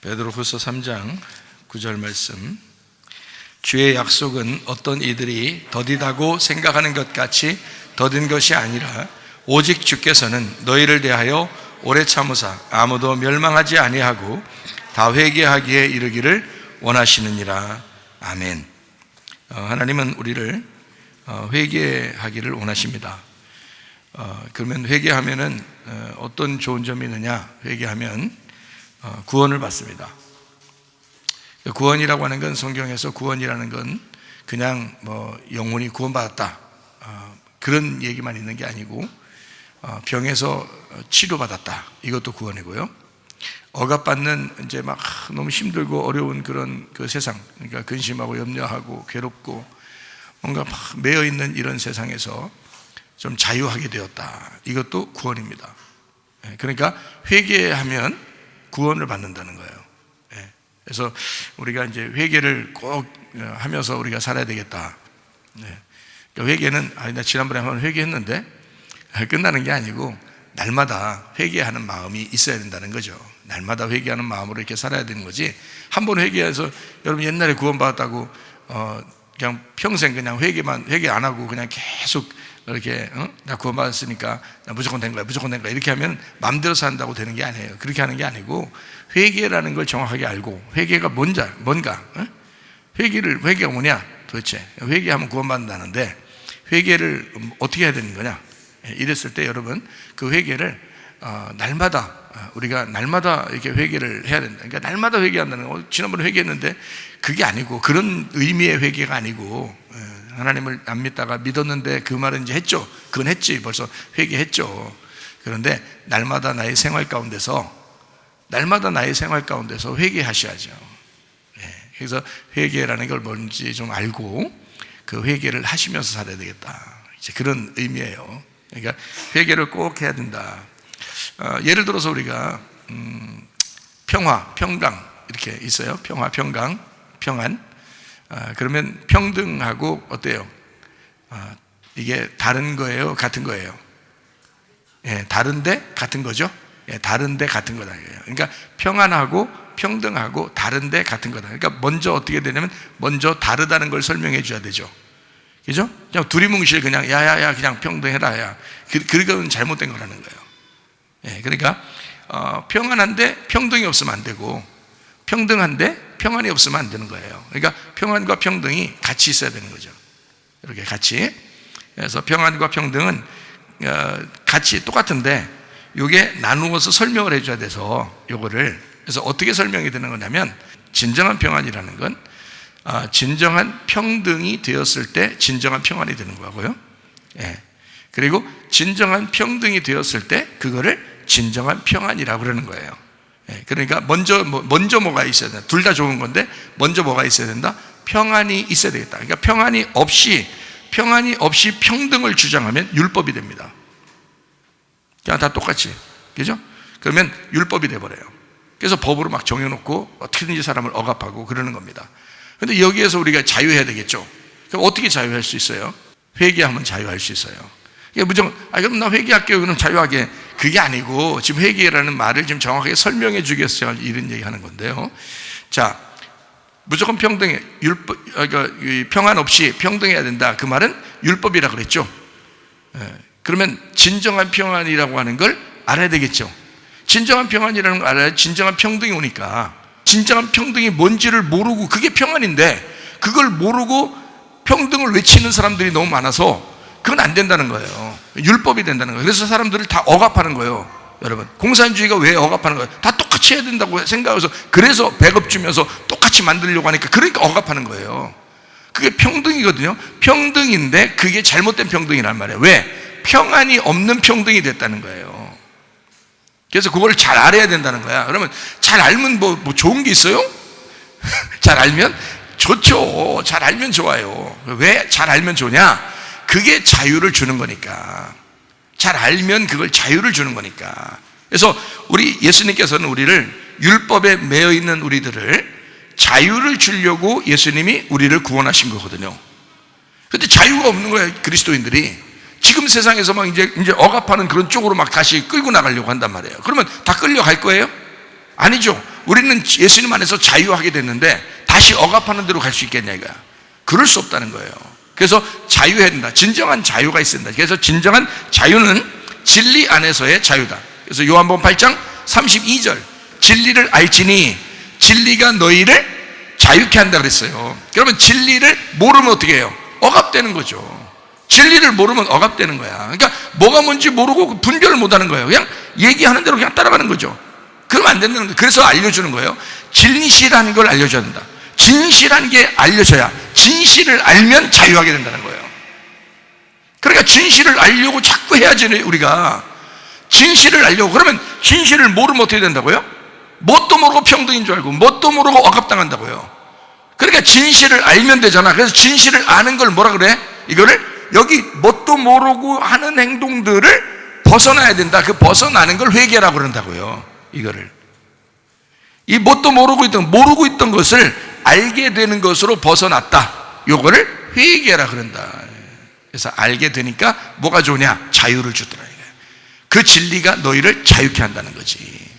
베드로후서 3장 9절 말씀. 주의 약속은 어떤 이들이 더디다고 생각하는 것 같이 더딘 것이 아니라 오직 주께서는 너희를 대하여 오래 참으사 아무도 멸망하지 아니하고 다 회개하기에 이르기를 원하시느니라. 아멘. 하나님은 우리를 회개하기를 원하십니다. 그러면 회개하면은 어떤 좋은 점이 있느냐? 회개하면 구원을 받습니다. 구원이라고 하는 건, 성경에서 구원이라는 건 그냥 영혼이 구원받았다 그런 얘기만 있는 게 아니고, 병에서 치료받았다, 이것도 구원이고요. 억압받는 이제 막 너무 힘들고 어려운 그런 그 세상, 그러니까 근심하고 염려하고 괴롭고 뭔가 막 매여 있는 이런 세상에서 좀 자유하게 되었다, 이것도 구원입니다. 그러니까 회개하면 구원을 받는다는 거예요. 그래서 우리가 이제 회개를 꼭 하면서 우리가 살아야 되겠다. 그러니까 회개는, 나 지난번에 한번 회개했는데 끝나는 게 아니고 날마다 회개하는 마음이 있어야 된다는 거죠. 날마다 회개하는 마음으로 이렇게 살아야 되는 거지, 한 번 회개해서, 여러분 옛날에 구원받았다고 그냥 평생 그냥 회개 안 하고 그냥 계속 이렇게 나 구원받았으니까 나 무조건 된 거야 이렇게 하면 마음대로 산다고 되는 게 아니에요. 그렇게 하는 게 아니고, 회개라는 걸 정확하게 알고, 회개가 뭔가, 회개가 뭐냐 도대체, 회개하면 구원받는다는데 회개를 어떻게 해야 되는 거냐, 이랬을 때 여러분, 그 회개를 날마다, 우리가 날마다 이렇게 회개를 해야 된다. 그러니까 날마다 회개한다는 거, 지난번에 회개했는데 그게 아니고, 그런 의미의 회개가 아니고, 하나님을 안 믿다가 믿었는데 그 말은 이제 했죠. 그건 했지, 벌써 회개했죠. 그런데 날마다 나의 생활 가운데서 회개하셔야죠. 그래서 회개라는 걸 뭔지 좀 알고 그 회개를 하시면서 살아야 되겠다, 이제 그런 의미예요. 그러니까 회개를 꼭 해야 된다. 예를 들어서 우리가 평화, 평강 이렇게 있어요. 평화, 평강, 평안. 그러면 평등하고 어때요? 이게 다른 거예요, 같은 거예요? 다른데 같은 거죠? 다른데 같은 거다. 그러니까 평안하고 평등하고 다른데 같은 거다. 그러니까 먼저 어떻게 되냐면, 먼저 다르다는 걸 설명해 줘야 되죠. 그죠? 그냥 두리뭉실 그냥 야야야 그냥 평등해라, 야, 그건 잘못된 거라는 거예요. 그러니까 평안한데 평등이 없으면 안 되고, 평등한데 평안이 없으면 안 되는 거예요. 그러니까 평안과 평등이 같이 있어야 되는 거죠. 이렇게 같이. 그래서 평안과 평등은 같이 똑같은데, 이게 나누어서 설명을 해줘야 돼서, 요거를 그래서 어떻게 설명이 되는 거냐면, 진정한 평안이라는 건 진정한 평등이 되었을 때 진정한 평안이 되는 거고요. 그리고 진정한 평등이 되었을 때 그거를 진정한 평안이라고 그러는 거예요. 그러니까 먼저 뭐가 있어야 된다. 둘 다 좋은 건데 먼저 뭐가 있어야 된다? 평안이 있어야 되겠다. 그러니까 평안이 없이 평등을 주장하면 율법이 됩니다. 그냥 다 똑같이, 그죠? 그러면 율법이 돼버려요. 그래서 법으로 막 정해놓고 어떻게든지 사람을 억압하고 그러는 겁니다. 그런데 여기에서 우리가 자유해야 되겠죠. 그럼 어떻게 자유할 수 있어요? 회개하면 자유할 수 있어요. 무조건 그럼 나 회개할게요, 그럼 자유하게, 그게 아니고, 지금 회개라는 말을 좀 정확하게 설명해 주기 위해서 제가 이런 얘기 하는 건데요. 자, 무조건 평등해, 그러니까 평안 없이 평등해야 된다, 그 말은 율법이라 그랬죠. 그러면 진정한 평안이라고 하는 걸 알아야 되겠죠. 진정한 평안이라는 걸 알아야 진정한 평등이 오니까. 진정한 평등이 뭔지를 모르고, 그게 평안인데 그걸 모르고 평등을 외치는 사람들이 너무 많아서 그건 안 된다는 거예요. 율법이 된다는 거예요. 그래서 사람들을 다 억압하는 거예요. 여러분, 공산주의가 왜 억압하는 거예요? 다 똑같이 해야 된다고 생각해서, 그래서 배급 주면서 똑같이 만들려고 하니까, 그러니까 억압하는 거예요. 그게 평등이거든요. 평등인데 그게 잘못된 평등이란 말이에요. 왜? 평안이 없는 평등이 됐다는 거예요. 그래서 그걸 잘 알아야 된다는 거야. 그러면 잘 알면 뭐 좋은 게 있어요? 잘 알면 좋죠. 잘 알면 좋아요. 왜 잘 알면 좋냐? 그게 자유를 주는 거니까. 잘 알면 그걸 자유를 주는 거니까. 그래서 우리 예수님께서는 우리를, 율법에 매여 있는 우리들을 자유를 주려고 예수님이 우리를 구원하신 거거든요. 그런데 자유가 없는 거예요, 그리스도인들이. 지금 세상에서 막 이제 억압하는 그런 쪽으로 막 다시 끌고 나가려고 한단 말이에요. 그러면 다 끌려갈 거예요? 아니죠. 우리는 예수님 안에서 자유하게 됐는데 다시 억압하는 대로 갈 수 있겠냐 이거야. 그럴 수 없다는 거예요. 그래서 자유해야 된다. 진정한 자유가 있어야 된다. 그래서 진정한 자유는 진리 안에서의 자유다. 그래서 요한복음 8장 32절, 진리를 알지니 진리가 너희를 자유케 한다 그랬어요. 그러면 진리를 모르면 어떻게 해요? 억압되는 거죠. 진리를 모르면 억압되는 거야. 그러니까 뭐가 뭔지 모르고 분별을 못하는 거예요. 그냥 얘기하는 대로 그냥 따라가는 거죠. 그러면 안 된다는 거예요. 그래서 알려주는 거예요. 진실한 걸 알려줘야 된다. 진실한 게 알려져야, 진실을 알면 자유하게 된다는 거예요. 그러니까 진실을 알려고 자꾸 해야지. 우리가 진실을 알려고, 그러면 진실을 모르면 어떻게 된다고요? 뭣도 모르고 평등인 줄 알고 뭣도 모르고 억압당한다고요. 그러니까 진실을 알면 되잖아. 그래서 진실을 아는 걸 뭐라 그래? 이거를 여기 뭣도 모르고 하는 행동들을 벗어나야 된다. 그 벗어나는 걸 회개라고 그런다고요. 이거를 이 뭣도 모르고 있던 것을 알게 되는 것으로 벗어났다. 요거를 회개라 그런다. 그래서 알게 되니까 뭐가 좋냐? 자유를 주더라. 그 진리가 너희를 자유케 한다는 거지.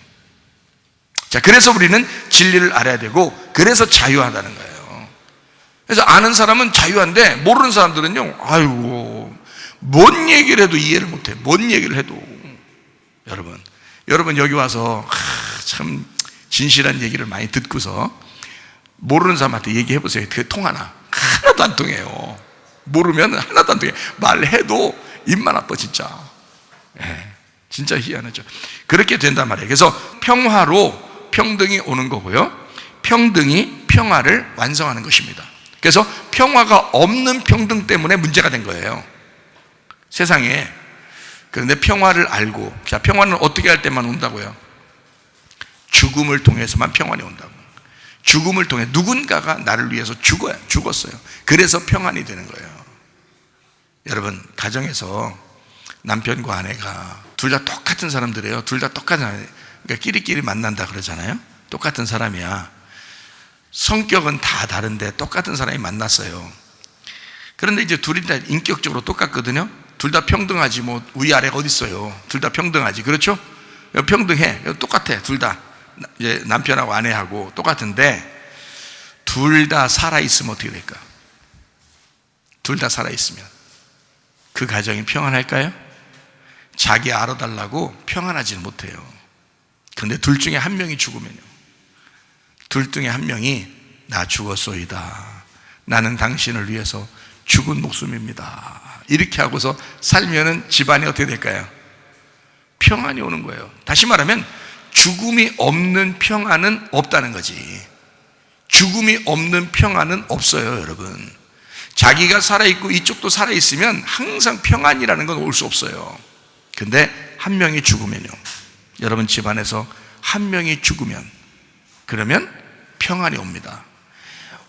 자, 그래서 우리는 진리를 알아야 되고, 그래서 자유하다는 거예요. 그래서 아는 사람은 자유한데 모르는 사람들은요, 아이고, 뭔 얘기를 해도 이해를 못해. 뭔 얘기를 해도. 여러분 여기 와서 참 진실한 얘기를 많이 듣고서 모르는 사람한테 얘기해 보세요. 그게 통하나? 하나도 안 통해요. 모르면 하나도 안 통해. 말해도 입만 아파 진짜. 진짜 희한하죠. 그렇게 된단 말이에요. 그래서 평화로 평등이 오는 거고요, 평등이 평화를 완성하는 것입니다. 그래서 평화가 없는 평등 때문에 문제가 된 거예요, 세상에. 그런데 평화를 알고, 자, 평화는 어떻게 할 때만 온다고요? 죽음을 통해서만 평안이 온다고. 죽음을 통해 누군가가 나를 위해서 죽었어요. 그래서 평안이 되는 거예요. 여러분, 가정에서 남편과 아내가 둘 다 똑같은 사람들이에요. 둘 다 똑같은, 그러니까 끼리끼리 만난다 그러잖아요. 똑같은 사람이야. 성격은 다 다른데 똑같은 사람이 만났어요. 그런데 이제 둘이 다 인격적으로 똑같거든요. 둘 다 평등하지, 뭐 위아래가 어디 있어요. 둘 다 평등하지, 그렇죠? 평등해. 똑같아. 둘 다 이제 남편하고 아내하고 똑같은데, 둘 다 살아있으면 어떻게 될까? 둘 다 살아있으면 그 가정이 평안할까요? 자기 알아달라고 평안하지는 못해요. 그런데 둘 중에 한 명이 죽으면요, 둘 중에 한 명이 나 죽었소이다, 나는 당신을 위해서 죽은 목숨입니다, 이렇게 하고서 살면은 집안이 어떻게 될까요? 평안이 오는 거예요. 다시 말하면 죽음이 없는 평안은 없다는 거지. 죽음이 없는 평안은 없어요, 여러분. 자기가 살아있고 이쪽도 살아있으면 항상 평안이라는 건 올 수 없어요. 근데 한 명이 죽으면요, 여러분 집안에서 한 명이 죽으면, 그러면 평안이 옵니다.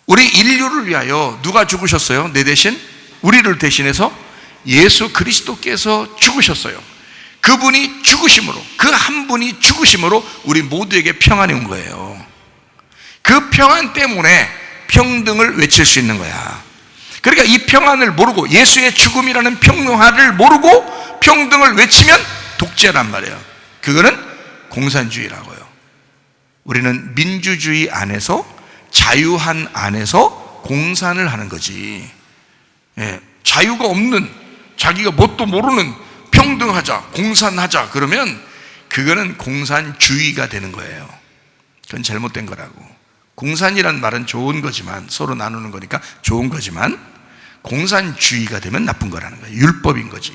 우리 인류를 위하여 누가 죽으셨어요? 내 대신, 우리를 대신해서 예수 그리스도께서 죽으셨어요. 그분이 죽으심으로, 그 한 분이 죽으심으로 우리 모두에게 평안이 온 거예요. 그 평안 때문에 평등을 외칠 수 있는 거야. 그러니까 이 평안을 모르고, 예수의 죽음이라는 평등화를 모르고 평등을 외치면 독재란 말이에요. 그거는 공산주의라고요. 우리는 민주주의 안에서, 자유한 안에서 공산을 하는 거지. 자유가 없는, 자기가 뭣도 모르는 평등하자, 공산하자, 그러면 그거는 공산주의가 되는 거예요. 그건 잘못된 거라고. 공산이란 말은 좋은 거지만, 서로 나누는 거니까 좋은 거지만, 공산주의가 되면 나쁜 거라는 거예요. 율법인 거지.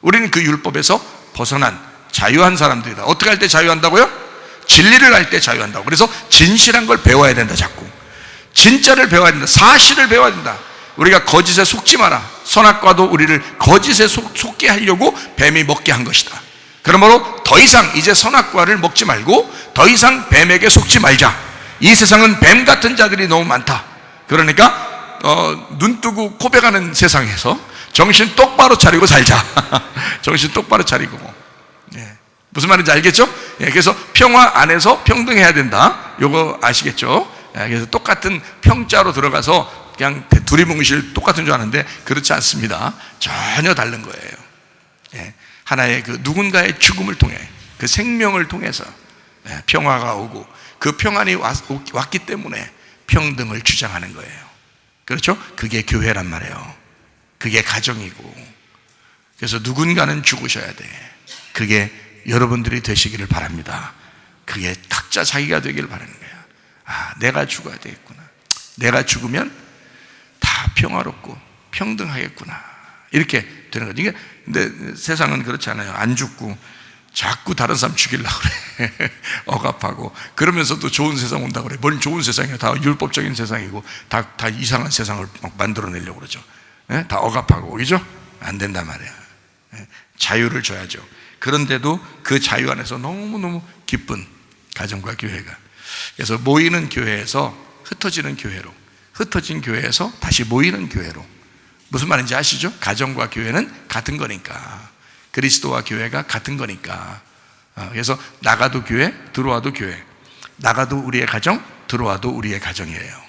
우리는 그 율법에서 벗어난 자유한 사람들이다. 어떻게 할 때 자유한다고요? 진리를 할 때 자유한다고. 그래서 진실한 걸 배워야 된다. 자꾸 진짜를 배워야 된다. 사실을 배워야 된다. 우리가 거짓에 속지 마라. 선악과도 우리를 거짓에 속게 하려고 뱀이 먹게 한 것이다. 그러므로 더 이상 이제 선악과를 먹지 말고 더 이상 뱀에게 속지 말자. 이 세상은 뱀 같은 자들이 너무 많다. 그러니까 눈 뜨고 고백하는 세상에서 정신 똑바로 차리고 살자. 정신 똑바로 차리고. 무슨 말인지 알겠죠? 그래서 평화 안에서 평등해야 된다. 요거 아시겠죠? 그래서 똑같은 평자로 들어가서 그냥 두리뭉실 똑같은 줄 아는데 그렇지 않습니다. 전혀 다른 거예요. 하나의 그 누군가의 죽음을 통해, 그 생명을 통해서 평화가 오고, 그 평안이 왔기 때문에 평등을 주장하는 거예요. 그렇죠? 그게 교회란 말이에요. 그게 가정이고. 그래서 누군가는 죽으셔야 돼. 그게 여러분들이 되시기를 바랍니다. 그게 각자 자기가 되기를 바라는 거예요. 내가 죽어야 되겠구나. 내가 죽으면 다 평화롭고 평등하겠구나. 이렇게 되는 거죠. 근데 세상은 그렇지 않아요. 안 죽고 자꾸 다른 사람 죽이려고 그래. 억압하고. 그러면서도 좋은 세상 온다고 그래. 뭔 좋은 세상이야. 다 율법적인 세상이고 다 이상한 세상을 막 만들어내려고 그러죠. 다 억압하고. 그죠? 안 된단 말이야. 자유를 줘야죠. 그런데도 그 자유 안에서 너무너무 기쁜 가정과 교회가. 그래서 모이는 교회에서 흩어지는 교회로, 흩어진 교회에서 다시 모이는 교회로. 무슨 말인지 아시죠? 가정과 교회는 같은 거니까. 그리스도와 교회가 같은 거니까. 그래서 나가도 교회, 들어와도 교회. 나가도 우리의 가정, 들어와도 우리의 가정이에요.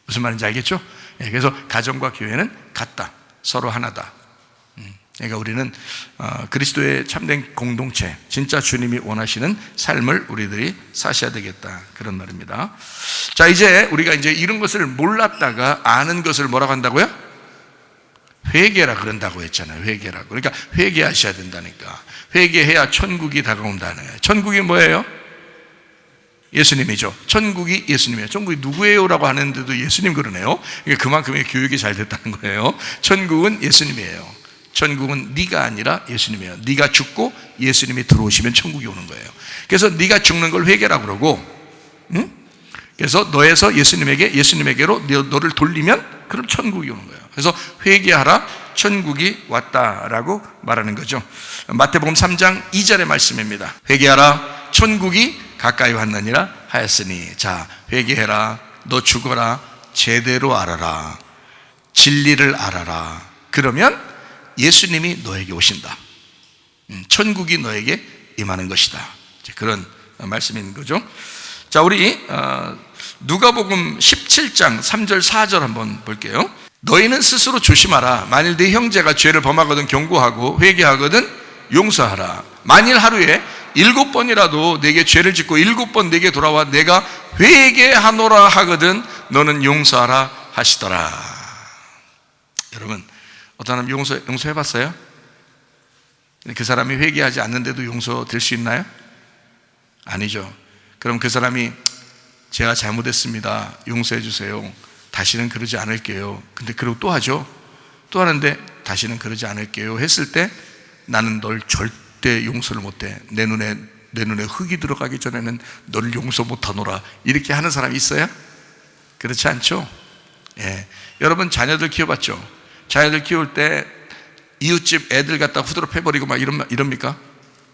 무슨 말인지 알겠죠? 그래서 가정과 교회는 같다. 서로 하나다. 그러니까 우리는 그리스도의 참된 공동체, 진짜 주님이 원하시는 삶을 우리들이 사셔야 되겠다, 그런 말입니다. 자, 이제 우리가 이런 것을 몰랐다가 아는 것을 뭐라고 한다고요? 회개라 그런다고 했잖아요. 회개라고. 그러니까 회개하셔야 된다니까. 회개해야 천국이 다가온다는 거예요. 천국이 뭐예요? 예수님이죠. 천국이 예수님이에요. 천국이 누구예요? 라고 하는데도 예수님 그러네요. 그러니까 그만큼의 교육이 잘 됐다는 거예요. 천국은 예수님이에요. 천국은 네가 아니라 예수님이에요. 네가 죽고 예수님이 들어오시면 천국이 오는 거예요. 그래서 네가 죽는 걸 회개라고 그러고, 그래서 너에서 예수님에게로 너를 돌리면 그럼 천국이 오는 거예요. 그래서 회개하라, 천국이 왔다라고 말하는 거죠. 마태복음 3장 2절의 말씀입니다. 회개하라, 천국이 가까이 왔느니라 하였으니. 자, 회개해라, 너 죽어라, 제대로 알아라, 진리를 알아라. 그러면 예수님이 너에게 오신다. 천국이 너에게 임하는 것이다. 그런 말씀인 거죠. 자, 우리 누가복음 17장 3절 4절 한번 볼게요. 너희는 스스로 조심하라. 만일 네 형제가 죄를 범하거든 경고하고 회개하거든 용서하라. 만일 하루에 7번이라도 내게 죄를 짓고 7번 내게 돌아와 내가 회개하노라 하거든 너는 용서하라 하시더라. 여러분, 어떤 사람 용서해 봤어요? 그 사람이 회개하지 않는데도 용서될 수 있나요? 아니죠. 그럼 그 사람이 제가 잘못했습니다, 용서해 주세요, 다시는 그러지 않을게요. 근데 그리고 또 하죠. 또 하는데 다시는 그러지 않을게요 했을 때 나는 널 절대 용서를 못해. 내 눈에 흙이 들어가기 전에는 너를 용서 못하노라. 이렇게 하는 사람이 있어요? 그렇지 않죠? 예. 여러분 자녀들 키워봤죠? 자녀들 키울 때 이웃집 애들 갖다 후드로 패버리고 막 이럽니까?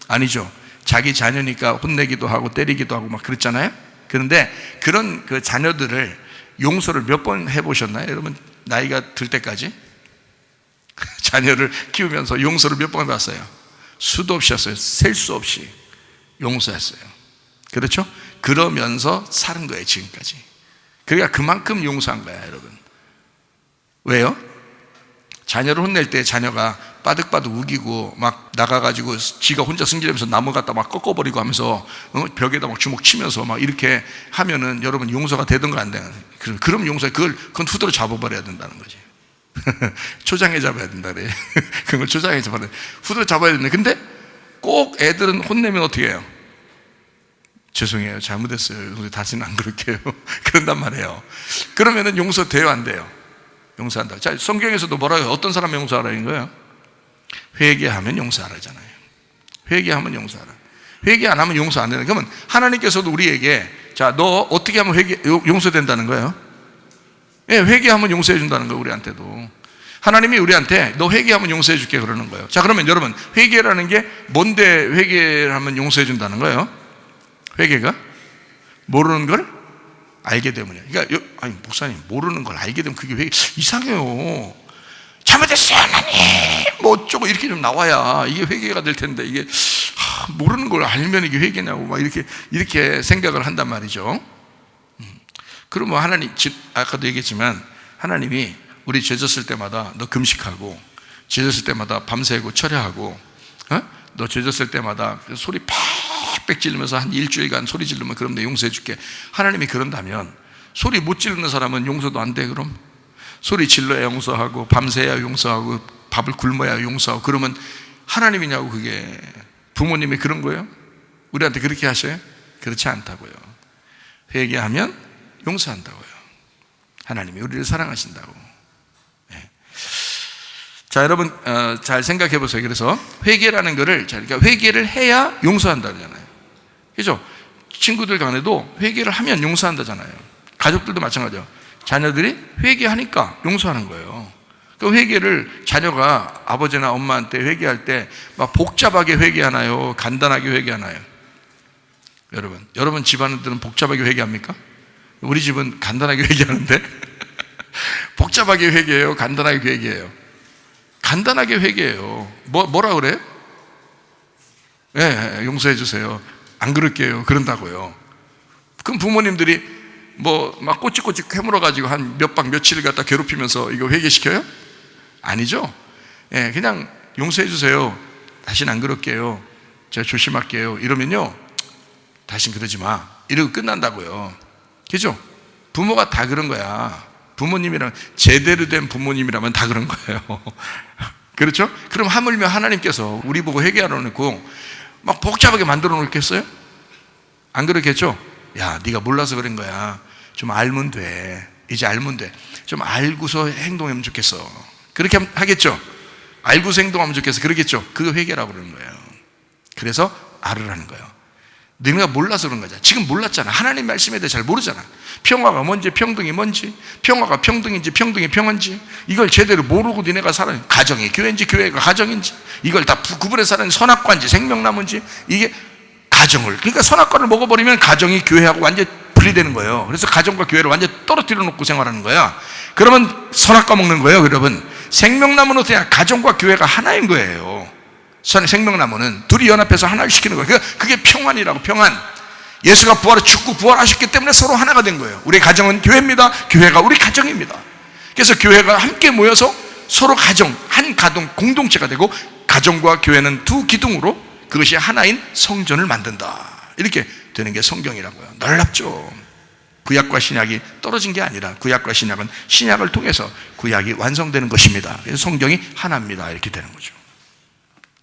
아니죠. 자기 자녀니까 혼내기도 하고 때리기도 하고 막 그랬잖아요. 그런데 그런 그 자녀들을 용서를 몇 번 해보셨나요? 여러분 나이가 들 때까지 자녀를 키우면서 용서를 몇 번 해봤어요? 수도 없이 했어요. 셀 수 없이 용서했어요. 그렇죠? 그러면서 사는 거예요, 지금까지. 그러니까 그만큼 용서한 거야, 여러분. 왜요? 자녀를 혼낼 때 자녀가 빠득빠득 우기고 막 나가가지고 지가 혼자 승질내면서 나무 갖다 막 꺾어버리고 하면서 벽에다 막 주먹 치면서 막 이렇게 하면은 여러분 용서가 되든가 안 되는. 그럼 그건 후드로 잡아버려야 된다는 거지. 초장에 잡아야 된다 그래. 그걸 초장에 잡아야 돼. 후드로 잡아야 된다. 근데 꼭 애들은 혼내면 어떻게 해요? 죄송해요, 잘못했어요, 다시는 안 그럴게요. 그런단 말이에요. 그러면은 용서돼요, 안 돼요? 용서한다. 자, 성경에서도 뭐라고, 어떤 사람 용서하라는 거예요? 회개하면 용서하라잖아요. 회개하면 용서하라. 회개 안 하면 용서 안 되는. 그러면 하나님께서도 우리에게 자, 너 어떻게 하면 용서된다는 거예요? 예, 회개하면 용서해 준다는 거예요, 우리한테도. 하나님이 우리한테 너 회개하면 용서해 줄게 그러는 거예요. 자, 그러면 여러분 회개라는 게 뭔데 회개를 하면 용서해 준다는 거예요? 회개가 모르는 걸 알게 되면요. 그러니까 아니 목사님, 모르는 걸 알게 되면 그게 회개 이상해요. 잘못했어요 하나님 뭐 어쩌고 이렇게 좀 나와야 이게 회개가 될 텐데, 이게 모르는 걸 알면 이게 회개냐고 막 이렇게 생각을 한단 말이죠. 그러면 하나님, 아까도 얘기했지만 하나님이 우리 죄 졌을 때마다 너 금식하고, 죄 졌을 때마다 밤새고 철야하고, 너 죄 졌을 때마다 소리 팍팍 지르면서 한 일주일간 소리 지르면 그럼 내 용서해 줄게. 하나님이 그런다면 소리 못 지르는 사람은 용서도 안 돼. 그럼 소리 질러야 용서하고 밤새야 용서하고 밥을 굶어야 용서하고 그러면 하나님이냐고. 그게 부모님이 그런 거예요? 우리한테 그렇게 하셔요? 그렇지 않다고요. 회개하면 용서한다고요. 하나님이 우리를 사랑하신다고. 네. 자, 여러분 잘 생각해 보세요. 그래서 회개라는 거를, 그러니까 회개를 해야 용서한다잖아요. 그죠? 친구들 간에도 회개를 하면 용서한다잖아요. 가족들도 마찬가지죠. 자녀들이 회개하니까 용서하는 거예요. 그 회개를 자녀가 아버지나 엄마한테 회개할 때 막 복잡하게 회개하나요? 간단하게 회개하나요? 여러분 집안들은 복잡하게 회개합니까? 우리 집은 간단하게 회개하는데 복잡하게 회개해요? 간단하게 회개해요? 간단하게 회개해요. 뭐라 그래요? 네, 용서해 주세요. 안 그럴게요. 그런다고요. 그럼 부모님들이 뭐 막 꼬치꼬치 캐물어가지고 한 몇 박 며칠을 갖다 괴롭히면서 이거 회개시켜요? 아니죠. 예, 그냥 용서해 주세요. 다시는 안 그럴게요. 제가 조심할게요. 이러면요, 다신 그러지 마. 이러고 끝난다고요. 그죠? 부모가 다 그런 거야. 부모님이라면, 제대로 된 부모님이라면 다 그런 거예요. 그렇죠? 그럼 하물며 하나님께서 우리 보고 회개하러 놓고 막 복잡하게 만들어 놓겠어요? 안 그렇겠죠? 야, 네가 몰라서 그런 거야. 좀 알면 돼. 이제 알면 돼. 좀 알고서 행동하면 좋겠어. 그렇게 하겠죠? 알고서 행동하면 좋겠어. 그러겠죠? 그거 회개라고 그러는 거예요. 그래서 알으라는 거예요. 너네가 몰라서 그런 거잖아. 지금 몰랐잖아. 하나님 말씀에 대해 잘 모르잖아. 평화가 뭔지, 평등이 뭔지, 평화가 평등인지, 평등이 평화인지, 이걸 제대로 모르고 너네가 살아. 가정이 교회인지, 교회가 가정인지, 이걸 다 구분해서 사는 선악과인지, 생명나무인지, 이게 가정을, 그러니까 선악과를 먹어버리면 가정이 교회하고 완전 분리되는 거예요. 그래서 가정과 교회를 완전 떨어뜨려 놓고 생활하는 거야. 그러면 선악과 먹는 거예요, 여러분. 생명나무는 그냥 가정과 교회가 하나인 거예요. 생명나무는 둘이 연합해서 하나를 시키는 거예요. 그게 평안이라고. 평안. 예수가 죽고 부활하셨기 때문에 서로 하나가 된 거예요. 우리 가정은 교회입니다. 교회가 우리 가정입니다. 그래서 교회가 함께 모여서 서로 가정, 한 가동 공동체가 되고, 가정과 교회는 두 기둥으로 그것이 하나인 성전을 만든다. 이렇게 되는 게 성경이라고요. 놀랍죠? 구약과 신약이 떨어진 게 아니라 구약과 신약은 신약을 통해서 구약이 완성되는 것입니다. 그래서 성경이 하나입니다. 이렇게 되는 거죠.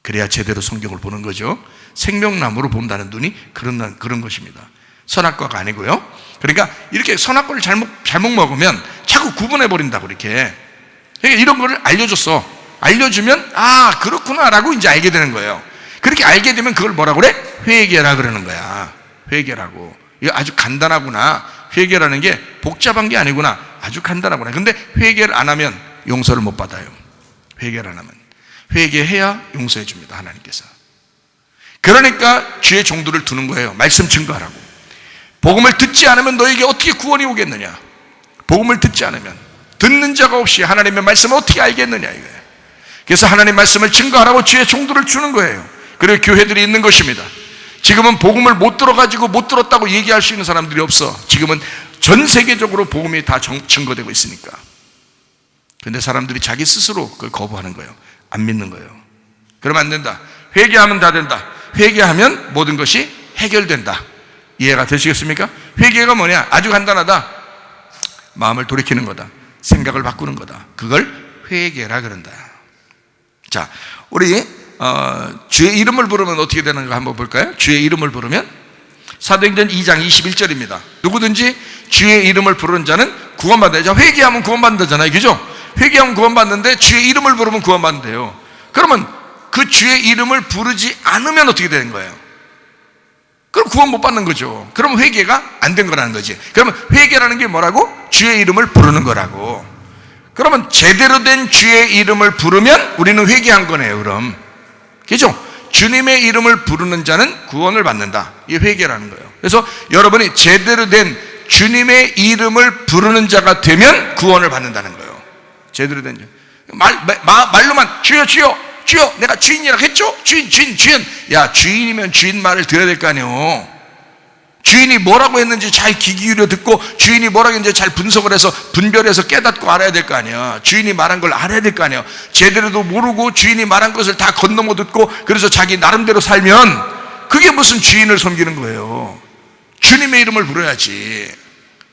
그래야 제대로 성경을 보는 거죠. 생명나무로 본다는 눈이 그런 것입니다. 선악과가 아니고요. 그러니까 이렇게 선악과를 잘못 먹으면 자꾸 구분해버린다고 이렇게. 그러니까 이런 거를 알려줬어. 알려주면, 아, 그렇구나라고 이제 알게 되는 거예요. 그렇게 알게 되면 그걸 뭐라고 그래? 회개라 그러는 거야. 회개라고. 이거 아주 간단하구나. 회개라는 게 복잡한 게 아니구나. 아주 간단하구나. 근데 회개를 안 하면 용서를 못 받아요. 회개를 안 하면. 회개해야 용서해 줍니다, 하나님께서. 그러니까 주의 종들을 두는 거예요. 말씀 증거하라고. 복음을 듣지 않으면 너에게 어떻게 구원이 오겠느냐? 복음을 듣지 않으면, 듣는 자가 없이 하나님의 말씀을 어떻게 알겠느냐 이거예요. 그래서 하나님 말씀을 증거하라고 주의 종들을 주는 거예요. 그리고 교회들이 있는 것입니다. 지금은 복음을 못 들어가지고 못 들었다고 얘기할 수 있는 사람들이 없어. 지금은 전 세계적으로 복음이 다 증거되고 있으니까. 근데 사람들이 자기 스스로 그걸 거부하는 거예요. 안 믿는 거예요. 그러면 안 된다. 회개하면 다 된다. 회개하면 모든 것이 해결된다. 이해가 되시겠습니까? 회개가 뭐냐? 아주 간단하다. 마음을 돌이키는 거다. 생각을 바꾸는 거다. 그걸 회개라 그런다. 자, 우리 주의 이름을 부르면 어떻게 되는가 한번 볼까요? 주의 이름을 부르면 사도행전 2장 21절입니다. 누구든지 주의 이름을 부르는 자는 구원받아요. 회개하면 구원받는다잖아요. 그죠? 회개하면 구원받는데 주의 이름을 부르면 구원받는대요. 그러면 그 주의 이름을 부르지 않으면 어떻게 되는 거예요? 그럼 구원 못 받는 거죠. 그럼 회개가 안 된 거라는 거지. 그러면 회개라는 게 뭐라고? 주의 이름을 부르는 거라고. 그러면 제대로 된 주의 이름을 부르면 우리는 회개한 거네요. 그럼 그죠? 주님의 이름을 부르는 자는 구원을 받는다. 이게 회개라는 거예요. 그래서 여러분이 제대로 된 주님의 이름을 부르는 자가 되면 구원을 받는다는 거예요. 제대로 된 말로만 주여 주여 주여, 내가 주인이라고 했죠? 주인. 야, 주인이면 주인 말을 들어야 될 거 아니에요. 주인이 뭐라고 했는지 잘 귀 기울여 듣고, 주인이 뭐라고 했는지 잘 분석을 해서 분별해서 깨닫고 알아야 될 거 아니야. 주인이 말한 걸 알아야 될 거 아니야. 제대로도 모르고 주인이 말한 것을 다 건너못 듣고, 그래서 자기 나름대로 살면 그게 무슨 주인을 섬기는 거예요? 주님의 이름을 부르야지.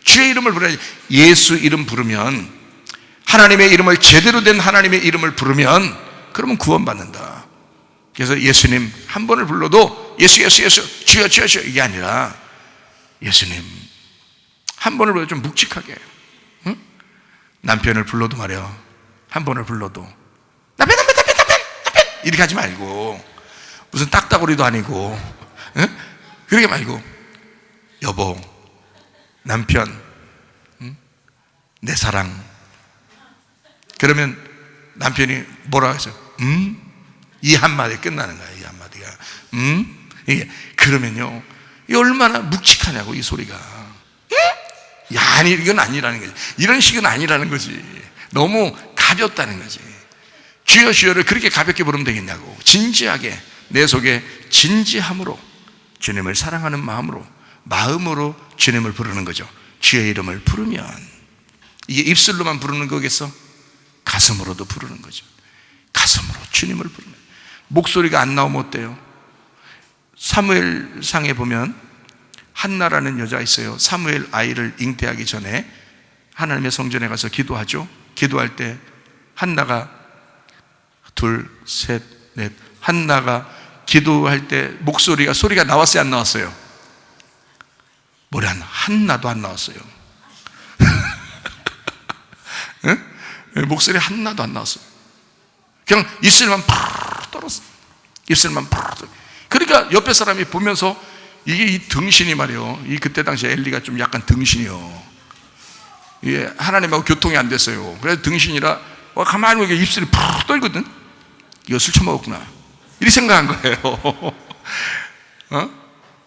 주의 이름을 부르야지. 예수 이름 부르면, 하나님의 이름을, 제대로 된 하나님의 이름을 부르면 그러면 구원받는다. 그래서 예수님 한 번을 불러도 예수 주여 주여 주여 이게 아니라 예수님 한 번을 불러도 좀 묵직하게, 응? 남편을 불러도 말이야, 한 번을 불러도 남편 이렇게 하지 말고, 무슨 딱따구리도 아니고, 응? 그렇게 말고 여보, 남편, 응? 내 사랑. 그러면 남편이 뭐라고 했어요? 이 한마디에 끝나는 거야. 이 한마디가 이게 그러면요, 이 얼마나 묵직하냐고, 이 소리가. 야, 아니 이건 아니라는 거지. 이런 식은 아니라는 거지. 너무 가볍다는 거지. 주여 주여를 그렇게 가볍게 부르면 되겠냐고. 진지하게, 내 속에 진지함으로, 주님을 사랑하는 마음으로 주님을 부르는 거죠. 주의 이름을 부르면 이게 입술로만 부르는 거겠어? 가슴으로도 부르는 거죠. 가슴으로 주님을 부르는. 목소리가 안 나오면 어때요? 사무엘상에 보면 한나라는 여자가 있어요. 사무엘 아이를 잉태하기 전에 하나님의 성전에 가서 기도하죠. 기도할 때 한나가 둘, 셋, 넷, 한나가 기도할 때 소리가 나왔어요, 안 나왔어요? 머리 한나도 안 나왔어요. 응? 목소리 한나도 안 나왔어요. 그냥 입술만 팍 떨었어. 입술만 팍 떨었어. 그러니까 옆에 사람이 보면서 이게 이 등신이 말이에요. 이 그때 당시에 엘리가 좀 약간 등신이요. 이게 하나님하고 교통이 안 됐어요. 그래서 등신이라 가만히 보니까 입술이 팍 떨거든. 이거 술 처먹었구나, 이렇게 생각한 거예요.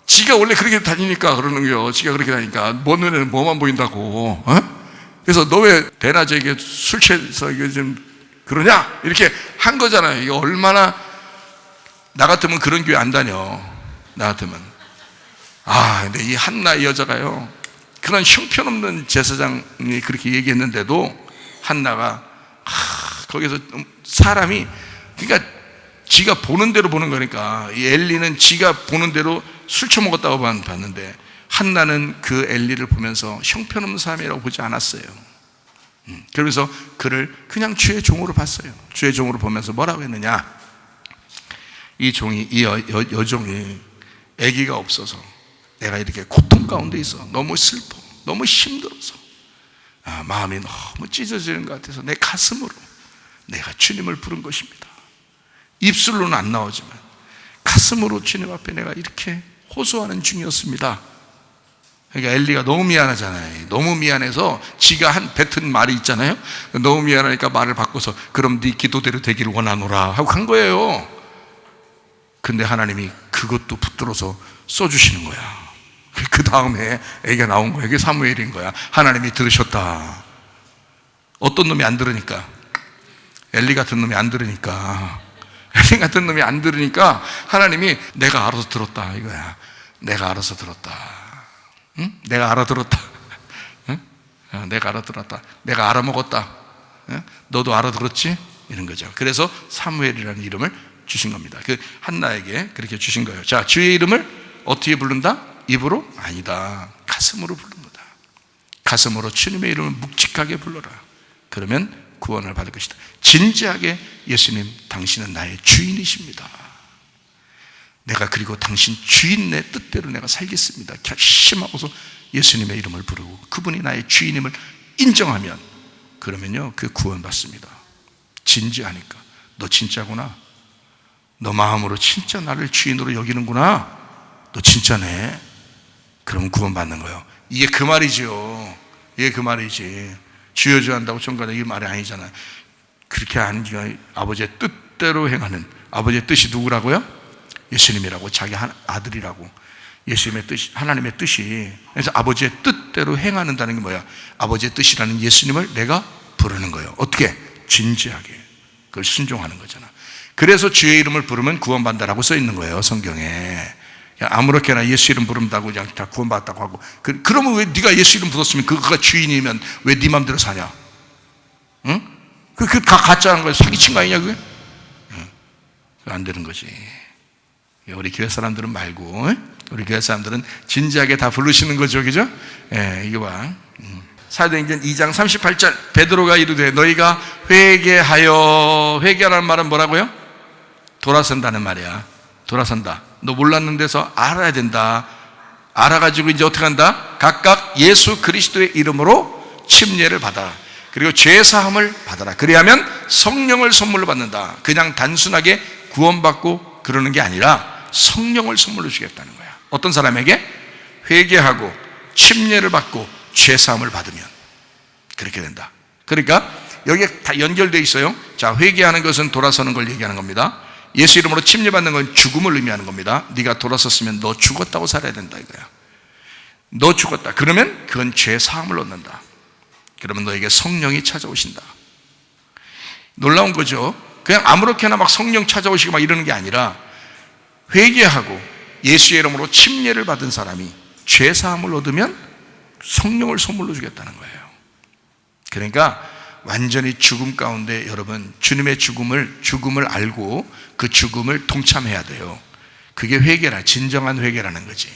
지가 원래 그렇게 다니니까 그러는 거예요. 지가 그렇게 다니니까 뭐 눈에는 뭐만 보인다고. 그래서 너 왜 대낮에 술 취해서 이게 좀 그러냐? 이렇게 한 거잖아요. 이게 얼마나, 나 같으면 그런 교회 안 다녀. 나 같으면. 근데 이 한나 여자가요, 그런 형편없는 제사장이 그렇게 얘기했는데도 한나가 거기서 사람이, 그러니까 지가 보는 대로 보는 거니까, 이 엘리는 지가 보는 대로 술 처먹었다고 봤는데 한나는 그 엘리를 보면서 형편없는 사람이라고 보지 않았어요. 그러면서 그를 그냥 주의 종으로 봤어요. 주의 종으로 보면서 뭐라고 했느냐? 이 여종이 아기가 없어서 내가 이렇게 고통 가운데 있어, 너무 슬퍼, 너무 힘들어서 마음이 너무 찢어지는 것 같아서 내 가슴으로 내가 주님을 부른 것입니다. 입술로는 안 나오지만 가슴으로 주님 앞에 내가 이렇게 호소하는 중이었습니다. 그러니까 엘리가 너무 미안하잖아요. 너무 미안해서 지가 뱉은 말이 있잖아요. 너무 미안하니까 말을 바꿔서 그럼 네 기도대로 되기를 원하노라 하고 간 거예요. 근데 하나님이 그것도 붙들어서 써주시는 거야. 그 다음에 애가 나온 거야. 그게 사무엘인 거야. 하나님이 들으셨다. 어떤 놈이 안 들으니까, 엘리 같은 놈이 안 들으니까, 엘리 같은 놈이 안 들으니까 하나님이 내가 알아서 들었다 이거야. 내가 알아서 들었다. 응? 내가 알아들었다. 응? 내가 알아들었다. 내가 알아먹었다. 응? 너도 알아들었지? 이런 거죠. 그래서 사무엘이라는 이름을 주신 겁니다. 그 한나에게 그렇게 주신 거예요. 자, 주의 이름을 어떻게 부른다? 입으로? 아니다. 가슴으로 부릅니다. 가슴으로 주님의 이름을 묵직하게 불러라. 그러면 구원을 받을 것이다. 진지하게, 예수님 당신은 나의 주인이십니다. 내가 그리고 당신 주인 내 뜻대로 내가 살겠습니다. 결심하고서 예수님의 이름을 부르고 그분이 나의 주인임을 인정하면, 그러면요 그 구원 받습니다. 진지하니까, 너 진짜구나, 너 마음으로 진짜 나를 주인으로 여기는구나, 너 진짜네, 그러면 구원 받는 거예요. 이게 그 말이죠. 이게 그 말이지. 주여 주여 한다고 전가다 이 말이 아니잖아요. 그렇게 하는 게 아버지의 뜻대로 행하는, 아버지의 뜻이 누구라고요? 예수님이라고, 자기 아들이라고. 예수님의 뜻이, 하나님의 뜻이. 그래서 아버지의 뜻대로 행하는다는 게 뭐야? 아버지의 뜻이라는 예수님을 내가 부르는 거예요. 어떻게? 진지하게. 그걸 순종하는 거잖아. 그래서 주의 이름을 부르면 구원받는다라고 써 있는 거예요, 성경에. 아무렇게나 예수 이름 부른다고 그냥 다 구원받았다고 하고, 그러면 왜 네가 예수 이름 불렀으면 그가 주인이면 왜 네 맘대로 사냐? 응? 그 가짜한 거야. 사기친 거 아니냐 그게? 응. 안 되는 거지. 우리 교회 사람들은 말고, 우리 교회 사람들은 진지하게 다 부르시는 거죠, 그죠? 예, 이거 봐. 사도행전 2장 38절, 베드로가 이르되 너희가 회개하라는 말은 뭐라고요? 돌아선다는 말이야. 돌아선다. 너 몰랐는 데서 알아야 된다. 알아가지고 이제 어떻게 한다? 각각 예수 그리스도의 이름으로 침례를 받아라. 그리고 죄사함을 받아라. 그리하면 성령을 선물로 받는다. 그냥 단순하게 구원받고 그러는 게 아니라 성령을 선물로 주겠다는 거야. 어떤 사람에게? 회개하고 침례를 받고 죄사함을 받으면 그렇게 된다. 그러니까 여기에 다 연결되어 있어요. 자, 회개하는 것은 돌아서는 걸 얘기하는 겁니다. 예수 이름으로 침례받는 건 죽음을 의미하는 겁니다. 네가 돌아섰으면 너 죽었다고 살아야 된다 이거야. 너 죽었다. 그러면 그건 죄사함을 얻는다. 그러면 너에게 성령이 찾아오신다. 놀라운 거죠. 그냥 아무렇게나 막 성령 찾아오시고 막 이러는 게 아니라 회개하고 예수의 이름으로 침례를 받은 사람이 죄사함을 얻으면 성령을 선물로 주겠다는 거예요. 그러니까 완전히 죽음 가운데 여러분 주님의 죽음을 알고 그 죽음을 동참해야 돼요. 그게 회개라, 진정한 회개라는 거지.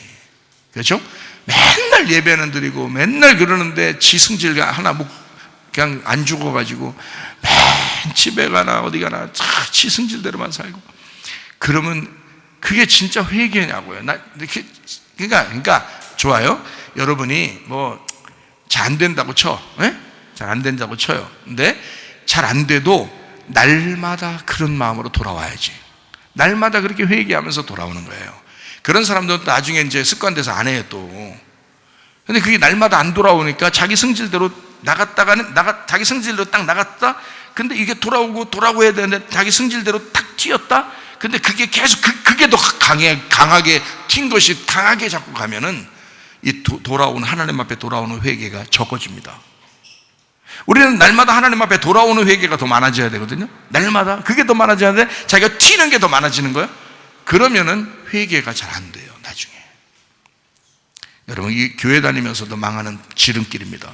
그렇죠? 맨날 예배는 드리고 맨날 그러는데 지승질 하나 그냥 안 죽어가지고 맨 집에 가나 어디 가나 지승질대로만 살고 그러면 그게 진짜 회개냐고요. 그러니까 좋아요. 여러분이 뭐 잘 안 된다고 쳐, 잘 안 된다고 쳐요. 근데 잘 안 돼도 날마다 그런 마음으로 돌아와야지. 날마다 그렇게 회개하면서 돌아오는 거예요. 그런 사람들은 나중에 이제 습관돼서 안 해요 또. 근데 그게 날마다 안 돌아오니까 자기 성질대로 자기 성질대로 딱 나갔다. 근데 이게 돌아오고 해야 되는데 자기 성질대로 탁 튀었다. 근데 그게 계속 그게 더 강하게 튄 것이 강하게 자꾸 가면은 이 돌아오는 하나님 앞에 돌아오는 회개가 적어집니다. 우리는 날마다 하나님 앞에 돌아오는 회개가 더 많아져야 되거든요. 날마다 그게 더 많아져야 돼. 자기가 튀는 게 더 많아지는 거예요. 그러면은 회개가 잘 안 돼요 나중에. 여러분 이 교회 다니면서도 망하는 지름길입니다.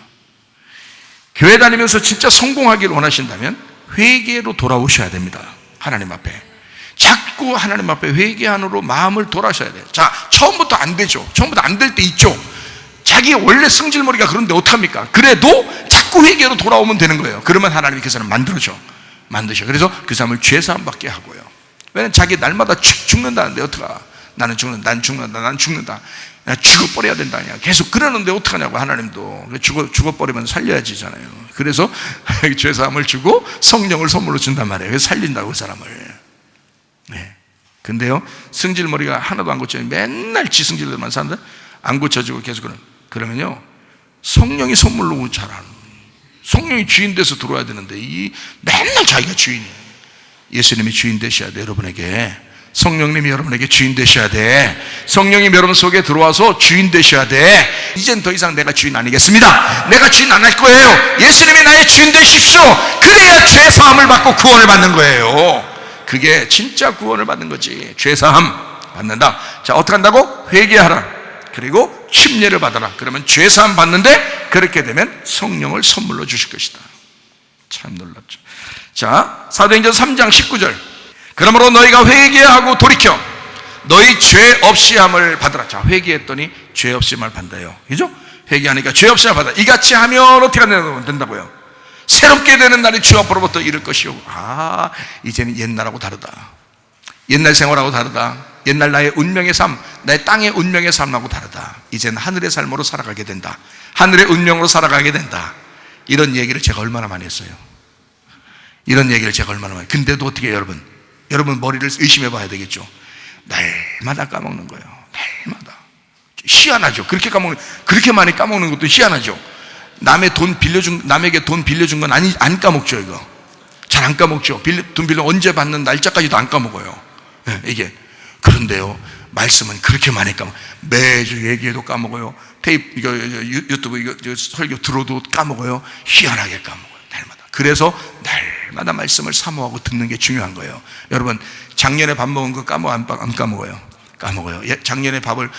교회 다니면서 진짜 성공하기를 원하신다면 회개로 돌아오셔야 됩니다. 하나님 앞에 자꾸 하나님 앞에 회개함으로 마음을 돌아셔야 돼요. 자, 처음부터 안 되죠. 처음부터 안 될 때 있죠. 자기 원래 승질머리가 그런데 어떡합니까? 그래도 자꾸 회개로 돌아오면 되는 거예요. 그러면 하나님이 그 사람 만드셔. 그래서 그 사람을 죄사함 받게 하고요. 왜냐면 자기 날마다 죽는다는데 어떡하? 나는 죽는다. 나 죽어버려야 된다. 계속 그러는데 어떡하냐고. 하나님도 죽어버리면 살려야지잖아요. 그래서 죄사함을 주고 성령을 선물로 준단 말이에요. 그래서 살린다고 그 사람을. 네. 근데요 승질머리가 하나도 안 고쳐요. 맨날 지승질로만 사는데 안 고쳐지고 계속 그러면요 성령이 선물로 자라는, 성령이 주인 돼서 들어와야 되는데 맨날 자기가 주인이에요. 예수님이 주인 되셔야 돼. 여러분에게 성령님이 여러분에게 주인 되셔야 돼. 성령님 여러분 속에 들어와서 주인 되셔야 돼. 이젠 더 이상 내가 주인 아니겠습니다. 내가 주인 안 할 거예요. 예수님이 나의 주인 되십시오. 그래야 죄사함을 받고 구원을 받는 거예요. 그게 진짜 구원을 받는 거지. 죄사함 받는다. 자, 어떻게 한다고? 회개하라. 그리고 침례를 받아라. 그러면 죄사함 받는데 그렇게 되면 성령을 선물로 주실 것이다. 참 놀랍죠. 자, 사도행전 3장 19절. 그러므로 너희가 회개하고 돌이켜 너희 죄 없이함을 받으라. 자, 회개했더니 죄 없이함을 받아요. 그죠? 회개하니까 죄 없이함을 받아. 이같이 하면 어떻게 된다고요? 새롭게 되는 날이 주 앞으로부터 이를 것이요. 이제는 옛날하고 다르다. 옛날 생활하고 다르다. 옛날 나의 운명의 삶, 나의 땅의 운명의 삶하고 다르다. 이제는 하늘의 삶으로 살아가게 된다. 하늘의 운명으로 살아가게 된다. 이런 얘기를 제가 얼마나 많이 했어요. 근데도 어떻게 해요, 여러분 머리를 의심해 봐야 되겠죠. 날마다 까먹는 거예요. 날마다. 희한하죠. 그렇게 많이 까먹는 것도 희한하죠. 남에게 돈 빌려준 건 안 까먹죠, 이거. 잘 안 까먹죠. 돈 빌려 언제 받는 날짜까지도 안 까먹어요. 네, 이게. 그런데요, 말씀은 그렇게 많이 까먹어요. 매주 얘기해도 까먹어요. 유튜브 설교 들어도 까먹어요. 희한하게 까먹어요. 날마다. 그래서 날마다 말씀을 사모하고 듣는 게 중요한 거예요. 여러분, 작년에 밥 먹은 거 안 까먹어요? 까먹어요. 작년에 밥을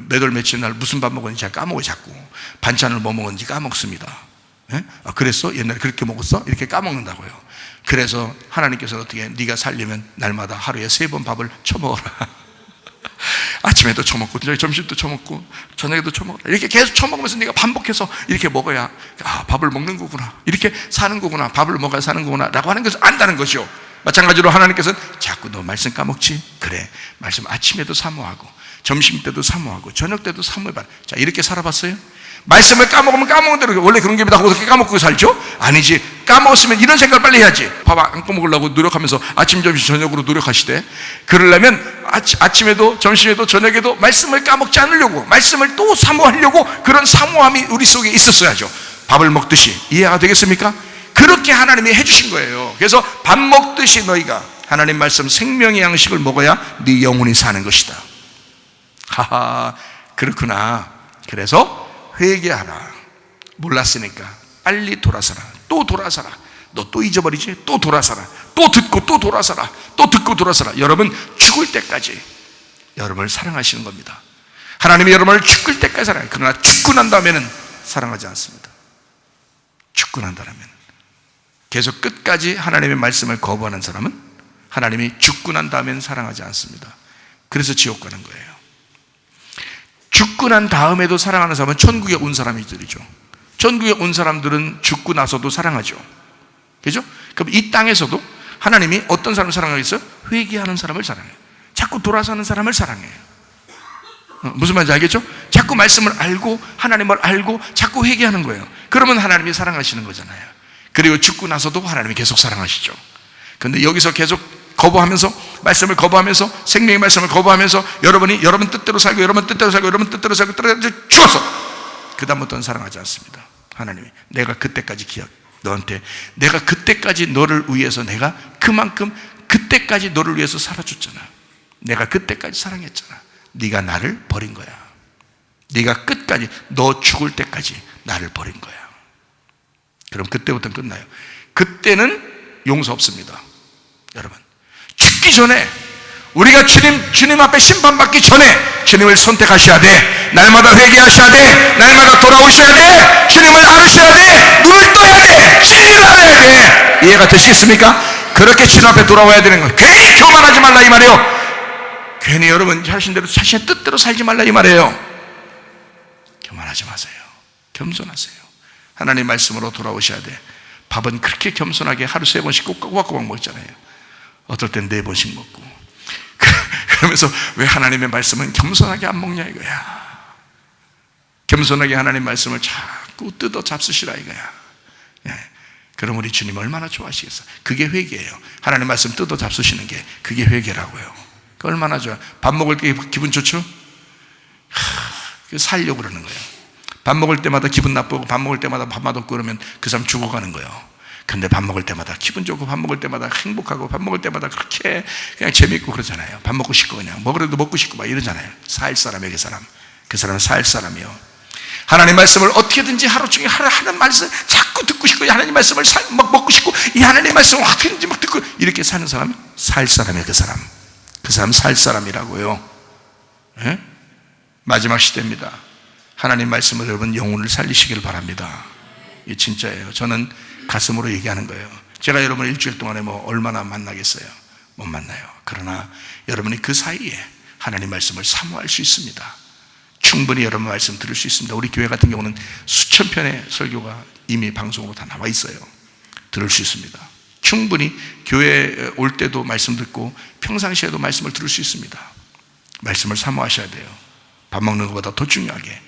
몇 월 며칠 날 무슨 밥 먹었는지 잘 까먹어요. 자꾸 반찬을 뭐 먹었는지 까먹습니다. 그랬어? 옛날에 그렇게 먹었어? 이렇게 까먹는다고요. 그래서 하나님께서 어떻게 네가 살려면 날마다 하루에 3번 밥을 쳐먹어라. 아침에도 처먹고 점심도 처먹고 저녁에도 처먹고 이렇게 계속 처먹으면서 네가 반복해서 이렇게 먹어야 밥을 먹는 거구나, 이렇게 사는 거구나, 밥을 먹어야 사는 거구나 라고 하는 것을 안다는 것이요. 마찬가지로 하나님께서는 자꾸 너 말씀 까먹지? 그래, 말씀 아침에도 사모하고 점심 때도 사모하고 저녁 때도 사모해봐. 자, 이렇게 살아봤어요? 말씀을 까먹으면 까먹은 대로 원래 그런 게다 어떻게 까먹고 살죠? 아니지. 까먹었으면 이런 생각을 빨리 해야지. 밥 안 까먹으려고 노력하면서 아침, 점심, 저녁으로 노력하시되, 그러려면 아침에도 점심에도 저녁에도 말씀을 까먹지 않으려고, 말씀을 또 사모하려고 그런 사모함이 우리 속에 있었어야죠. 밥을 먹듯이. 이해가 되겠습니까? 그렇게 하나님이 해주신 거예요. 그래서 밥 먹듯이 너희가 하나님 말씀 생명의 양식을 먹어야 네 영혼이 사는 것이다. 하하, 그렇구나. 그래서 회개하라. 몰랐으니까 빨리 돌아서라. 또 돌아서라. 너 또 잊어버리지? 또 돌아서라. 또 듣고 또 돌아서라. 또 듣고 돌아서라. 여러분 죽을 때까지 여러분을 사랑하시는 겁니다. 하나님이 여러분을 죽을 때까지 사랑해요. 그러나 죽고 난 다음에는 사랑하지 않습니다. 죽고 난 다음에는 계속 끝까지 하나님의 말씀을 거부하는 사람은 하나님이 죽고 난 다음에는 사랑하지 않습니다. 그래서 지옥 가는 거예요. 죽고 난 다음에도 사랑하는 사람은 천국에 온 사람들이죠. 천국에 온 사람들은 죽고 나서도 사랑하죠. 그죠? 그럼 이 땅에서도 하나님이 어떤 사람을 사랑하겠어요? 회개하는 사람을 사랑해요. 자꾸 돌아서는 사람을 사랑해요. 무슨 말인지 알겠죠? 자꾸 말씀을 알고 하나님을 알고 자꾸 회개하는 거예요. 그러면 하나님이 사랑하시는 거잖아요. 그리고 죽고 나서도 하나님이 계속 사랑하시죠. 그런데 여기서 계속 거부하면서, 말씀을 거부하면서, 생명의 말씀을 거부하면서 여러분이 여러분 뜻대로 살고 여러분 뜻대로 살고 여러분 뜻대로 살고 죽어서 그 다음부터는 사랑하지 않습니다. 하나님이 내가 그때까지 너한테 내가 그때까지 너를 위해서 내가 그만큼 그때까지 너를 위해서 살아줬잖아. 내가 그때까지 사랑했잖아. 네가 나를 버린 거야. 네가 끝까지 너 죽을 때까지 나를 버린 거야. 그럼 그때부터는 끝나요. 그때는 용서 없습니다. 여러분 죽기 전에 우리가 주님 앞에 심판받기 전에 주님을 선택하셔야 돼. 날마다 회개하셔야 돼. 날마다 돌아오셔야 돼. 주님을 알으셔야 돼. 눈을 떠야 돼. 진리를 알아야 돼. 이해가 되시겠습니까? 그렇게 주님 앞에 돌아와야 되는 거예요. 괜히 교만하지 말라 이 말이에요. 괜히 여러분 자신대로 자신의 뜻대로 살지 말라 이 말이에요. 교만하지 마세요. 겸손하세요. 하나님 말씀으로 돌아오셔야 돼. 밥은 그렇게 겸손하게 하루 3번씩 꼬박꼬박 먹잖아요. 어떨 땐 4번씩 먹고. 그러면서 왜 하나님의 말씀은 겸손하게 안 먹냐 이거야. 겸손하게 하나님 말씀을 자꾸 뜯어 잡수시라 이거야. 예. 그럼 우리 주님 얼마나 좋아하시겠어. 그게 회개예요. 하나님 말씀 뜯어 잡수시는 게 그게 회개라고요. 얼마나 좋아. 밥 먹을 때 기분 좋죠? 살려고 그러는 거예요. 밥 먹을 때마다 기분 나쁘고 밥 먹을 때마다 밥 맛없고 그러면 그 사람 죽어가는 거예요. 근데 밥 먹을 때마다 기분 좋고 밥 먹을 때마다 행복하고 밥 먹을 때마다 그렇게 그냥 재밌고 그러잖아요. 밥 먹고 싶고 그냥 먹으려도 먹고 싶고 막 이러잖아요. 살 사람이에요. 그 사람은 살 사람이요. 하나님 말씀을 어떻게든지 하루 종일 하는 말씀 자꾸 듣고 싶고 하나님 말씀을 먹고 싶고 이 하나님 말씀을 어떻게든지 막 듣고 이렇게 사는 사람은 살 사람이에요. 그 사람 살 사람이라고요. 예? 마지막 시대입니다. 하나님 말씀을 여러분 영혼을 살리시길 바랍니다. 이 진짜예요. 저는 가슴으로 얘기하는 거예요. 제가 여러분 일주일 동안에 얼마나 만나겠어요? 못 만나요. 그러나 여러분이 그 사이에 하나님 말씀을 사모할 수 있습니다. 충분히 여러분 말씀 들을 수 있습니다. 우리 교회 같은 경우는 수천 편의 설교가 이미 방송으로 다 나와 있어요. 들을 수 있습니다. 충분히 교회에 올 때도 말씀 듣고 평상시에도 말씀을 들을 수 있습니다. 말씀을 사모하셔야 돼요. 밥 먹는 것보다 더 중요하게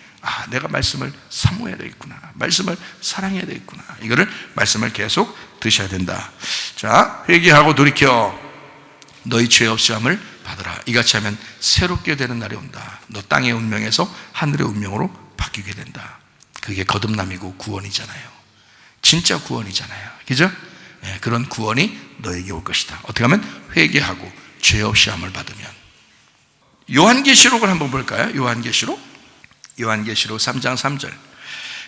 내가 말씀을 사모해야 되겠구나. 말씀을 사랑해야 되겠구나. 이거를 말씀을 계속 드셔야 된다. 자, 회개하고 돌이켜 너희 죄 없이 함을 받으라. 이같이 하면 새롭게 되는 날이 온다. 너 땅의 운명에서 하늘의 운명으로 바뀌게 된다. 그게 거듭남이고 구원이잖아요. 진짜 구원이잖아요. 그죠? 네, 그런 구원이 너에게 올 것이다. 어떻게 하면? 회개하고 죄 없이 함을 받으면. 요한계시록을 한번 볼까요? 요한계시록 3장 3절.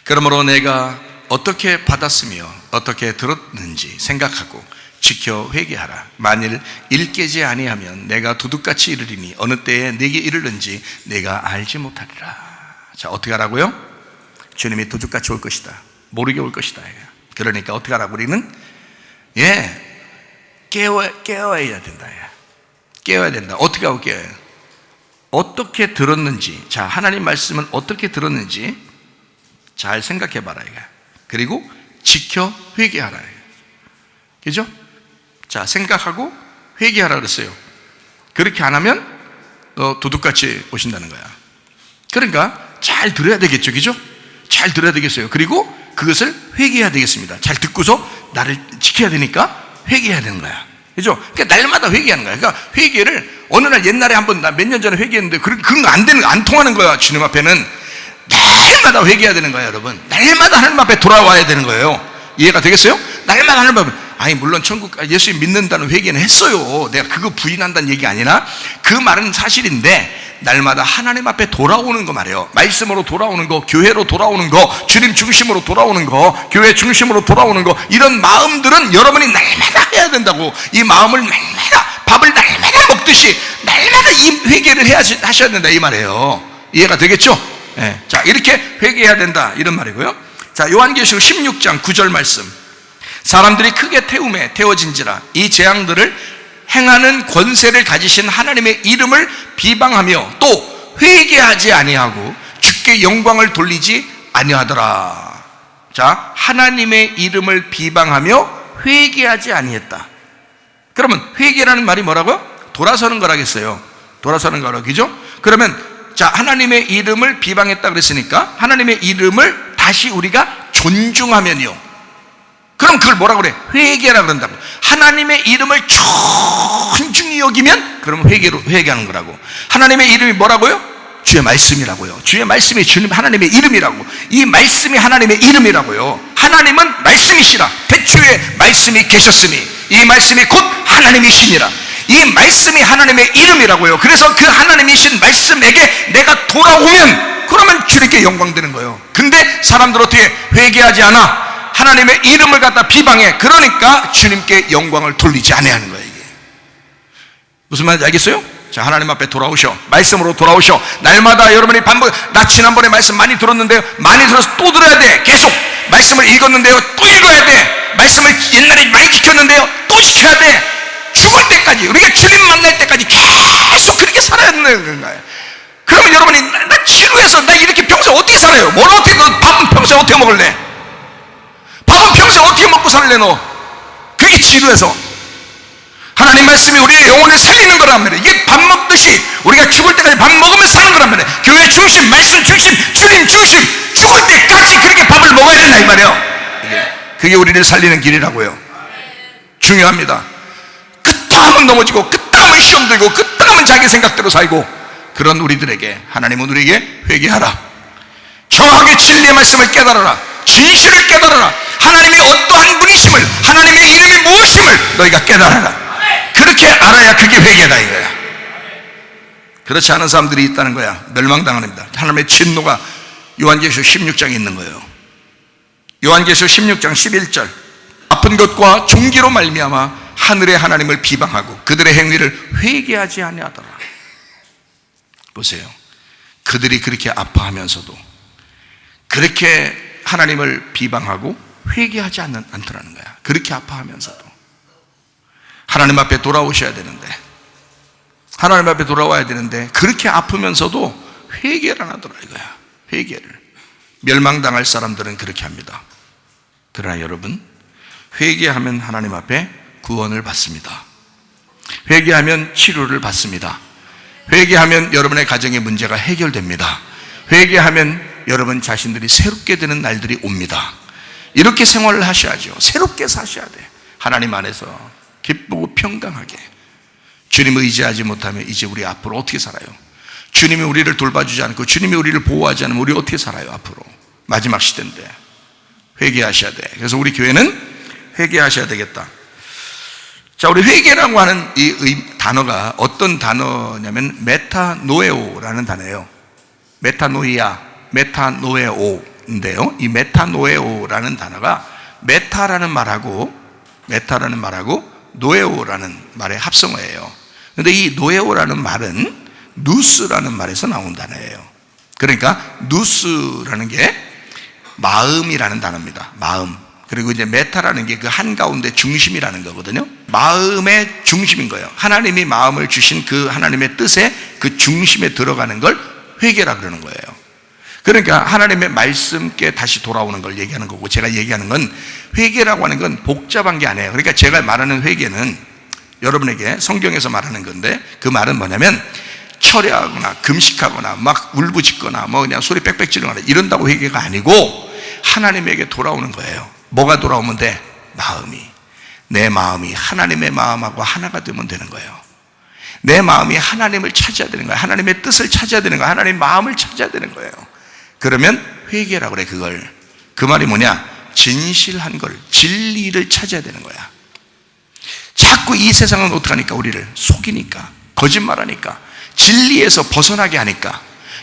그러므로 내가 어떻게 받았으며 어떻게 들었는지 생각하고 지켜 회개하라. 만일 일깨지 아니하면 내가 도둑같이 이르리니 어느 때에 내게 이르는지 내가 알지 못하리라. 자, 어떻게 하라고요? 주님이 도둑같이 올 것이다. 모르게 올 것이다. 그러니까 어떻게 하라고? 우리는 깨어야 된다. 깨어야 된다. 어떻게 하고 깨어요? 어떻게 들었는지, 자, 하나님 말씀은 어떻게 들었는지 잘 생각해 봐라 이거야. 그리고 지켜 회개하라. 그죠? 자, 생각하고 회개하라 그랬어요. 그렇게 안 하면 너 도둑같이 오신다는 거야. 그러니까 잘 들어야 되겠죠. 그죠? 잘 들어야 되겠어요. 그리고 그것을 회개해야 되겠습니다. 잘 듣고서 나를 지켜야 되니까 회개해야 되는 거야. 그죠? 그러니까 날마다 회개하는 거야. 그러니까 회개를 어느 날 옛날에 한번 나 몇 년 전에 회개했는데 그런 거 안 통하는 거야. 주님 앞에는 날마다 회개해야 되는 거예요, 여러분. 날마다 하나님 앞에 돌아와야 되는 거예요. 이해가 되겠어요? 날마다 하나님 앞에. 아니 물론 천국 예수님 믿는다는 회개는 했어요. 내가 그거 부인한다는 얘기 아니라 그 말은 사실인데 날마다 하나님 앞에 돌아오는 거 말이에요. 말씀으로 돌아오는 거, 교회로 돌아오는 거, 주님 중심으로 돌아오는 거, 교회 중심으로 돌아오는 거, 이런 마음들은 여러분이 날마다 해야 된다고. 이 마음을 날마다 밥을 날마다 먹듯이 날마다 이 회개를 하셔야 된다 이 말이에요. 이해가 되겠죠? 네. 자, 이렇게 회개해야 된다 이런 말이고요. 자, 요한계시록 16장 9절 말씀. 사람들이 크게 태워진지라 이 재앙들을 행하는 권세를 가지신 하나님의 이름을 비방하며 또 회개하지 아니하고 주께 영광을 돌리지 아니하더라. 자, 하나님의 이름을 비방하며 회개하지 아니했다. 그러면 회개라는 말이 뭐라고요? 돌아서는 거라겠어요. 돌아서는 거라고, 그죠? 그러면 자, 하나님의 이름을 비방했다 그랬으니까 하나님의 이름을 다시 우리가 존중하면요, 그럼 그걸 뭐라고 그래? 회개라 그런다고. 하나님의 이름을 존중히 여기면 그러면 회개하는 거라고. 하나님의 이름이 뭐라고요? 주의 말씀이라고요. 주의 말씀이 주님 하나님의 이름이라고. 이 말씀이 하나님의 이름이라고요. 하나님은 말씀이시라. 태초에 말씀이 계셨으니 이 말씀이 곧 하나님이시니라. 이 말씀이 하나님의 이름이라고요. 그래서 그 하나님이신 말씀에게 내가 돌아오면 그러면 주님께 영광 되는 거예요. 근데 사람들 어떻게 회개하지 않아? 하나님의 이름을 갖다 비방해. 그러니까 주님께 영광을 돌리지 아니하는 거예요. 이게 무슨 말인지 알겠어요? 자, 하나님 앞에 돌아오셔. 말씀으로 돌아오셔. 날마다 여러분이 반복. 나 지난번에 말씀 많이 들었는데요, 많이 들어서 또 들어야 돼. 계속 말씀을 읽었는데요, 또 읽어야 돼. 말씀을 옛날에 많이 지켰는데요, 또 지켜야 돼. 죽을 때까지, 우리가 주님 만날 때까지 계속 그렇게 살아야 되는 거예요. 그러면 여러분이 나 지루해서 나 이렇게 평생 어떻게 살아요? 뭘 어떻게, 너 밥은 평생 어떻게 먹을래? 밥은 평생 어떻게 먹고 살래 너? 그게 지루해서. 하나님 말씀이 우리의 영혼을 살리는 거란 말이에요. 이게 밥 먹듯이 우리가 죽을 때까지 밥 먹으면서 사는 거란 말이에요. 교회 중심, 말씀 중심, 주님 중심, 죽을 때까지 그렇게 밥을 먹어야 된다 이 말이에요. 그게 우리를 살리는 길이라고요. 중요합니다. 끄떡하면 넘어지고 끄떡하면 시험 들고 끄떡하면 자기 생각대로 살고 그런 우리들에게 하나님은 우리에게 회개하라. 정확하게 진리의 말씀을 깨달아라. 진실을 깨달아라. 하나님의 어떠한 분이심을, 하나님의 이름이 무엇임을 너희가 깨달아라. 그렇게 알아야 그게 회개다 이거야. 그렇지 않은 사람들이 있다는 거야. 멸망당하는 겁니다. 하나님의 진노가 요한계시록 16장에 있는 거예요. 요한계시록 16장 11절. 아픈 것과 종기로 말미암아 하늘의 하나님을 비방하고 그들의 행위를 회개하지 아니하더라. 보세요. 그들이 그렇게 아파하면서도 그렇게 하나님을 비방하고 회개하지 않더라는 거야. 그렇게 아파하면서도 하나님 앞에 돌아오셔야 되는데, 하나님 앞에 돌아와야 되는데 그렇게 아프면서도 회개를 안 하더라 이거야. 회개를. 멸망당할 사람들은 그렇게 합니다. 그러나 여러분, 회개하면 하나님 앞에 구원을 받습니다. 회개하면 치료를 받습니다. 회개하면 여러분의 가정의 문제가 해결됩니다. 회개하면 여러분 자신들이 새롭게 되는 날들이 옵니다. 이렇게 생활을 하셔야죠. 새롭게 사셔야 돼. 하나님 안에서 기쁘고 평강하게. 주님 의지하지 못하면 이제 우리 앞으로 어떻게 살아요? 주님이 우리를 돌봐주지 않고 주님이 우리를 보호하지 않으면 우리 어떻게 살아요? 앞으로 마지막 시대인데 회개하셔야 돼. 그래서 우리 교회는 회개하셔야 되겠다. 자, 우리 회개라고 하는 이 단어가 어떤 단어냐면 메타노에오라는 단어예요. 메타노에오인데요, 이 메타노에오라는 단어가 메타라는 말하고 노에오라는 말의 합성어예요. 그런데 이 노에오라는 말은 누스라는 말에서 나온 단어예요. 그러니까 누스라는 게 마음이라는 단어입니다. 마음. 그리고 이제 메타라는 게 그 한가운데 중심이라는 거거든요. 마음의 중심인 거예요. 하나님이 마음을 주신 그 하나님의 뜻의 그 중심에 들어가는 걸 회개라 그러는 거예요. 그러니까 하나님의 말씀께 다시 돌아오는 걸 얘기하는 거고, 제가 얘기하는 건 회개라고 하는 건 복잡한 게 아니에요. 그러니까 제가 말하는 회개는 여러분에게 성경에서 말하는 건데, 그 말은 뭐냐면 철야하거나 금식하거나 막 울부짖거나 뭐 그냥 소리 빽빽 지르거나 이런다고 회개가 아니고 하나님에게 돌아오는 거예요. 뭐가 돌아오면 돼? 내 마음이 하나님의 마음하고 하나가 되면 되는 거예요. 내 마음이 하나님을 찾아야 되는 거예요. 하나님의 뜻을 찾아야 되는 거예요. 하나님의 마음을 찾아야 되는 거예요. 그러면 회개라고 그래. 그걸, 그 말이 뭐냐? 진실한 걸, 진리를 찾아야 되는 거야. 자꾸 이 세상은 어떡하니까? 우리를 속이니까, 거짓말하니까, 진리에서 벗어나게 하니까,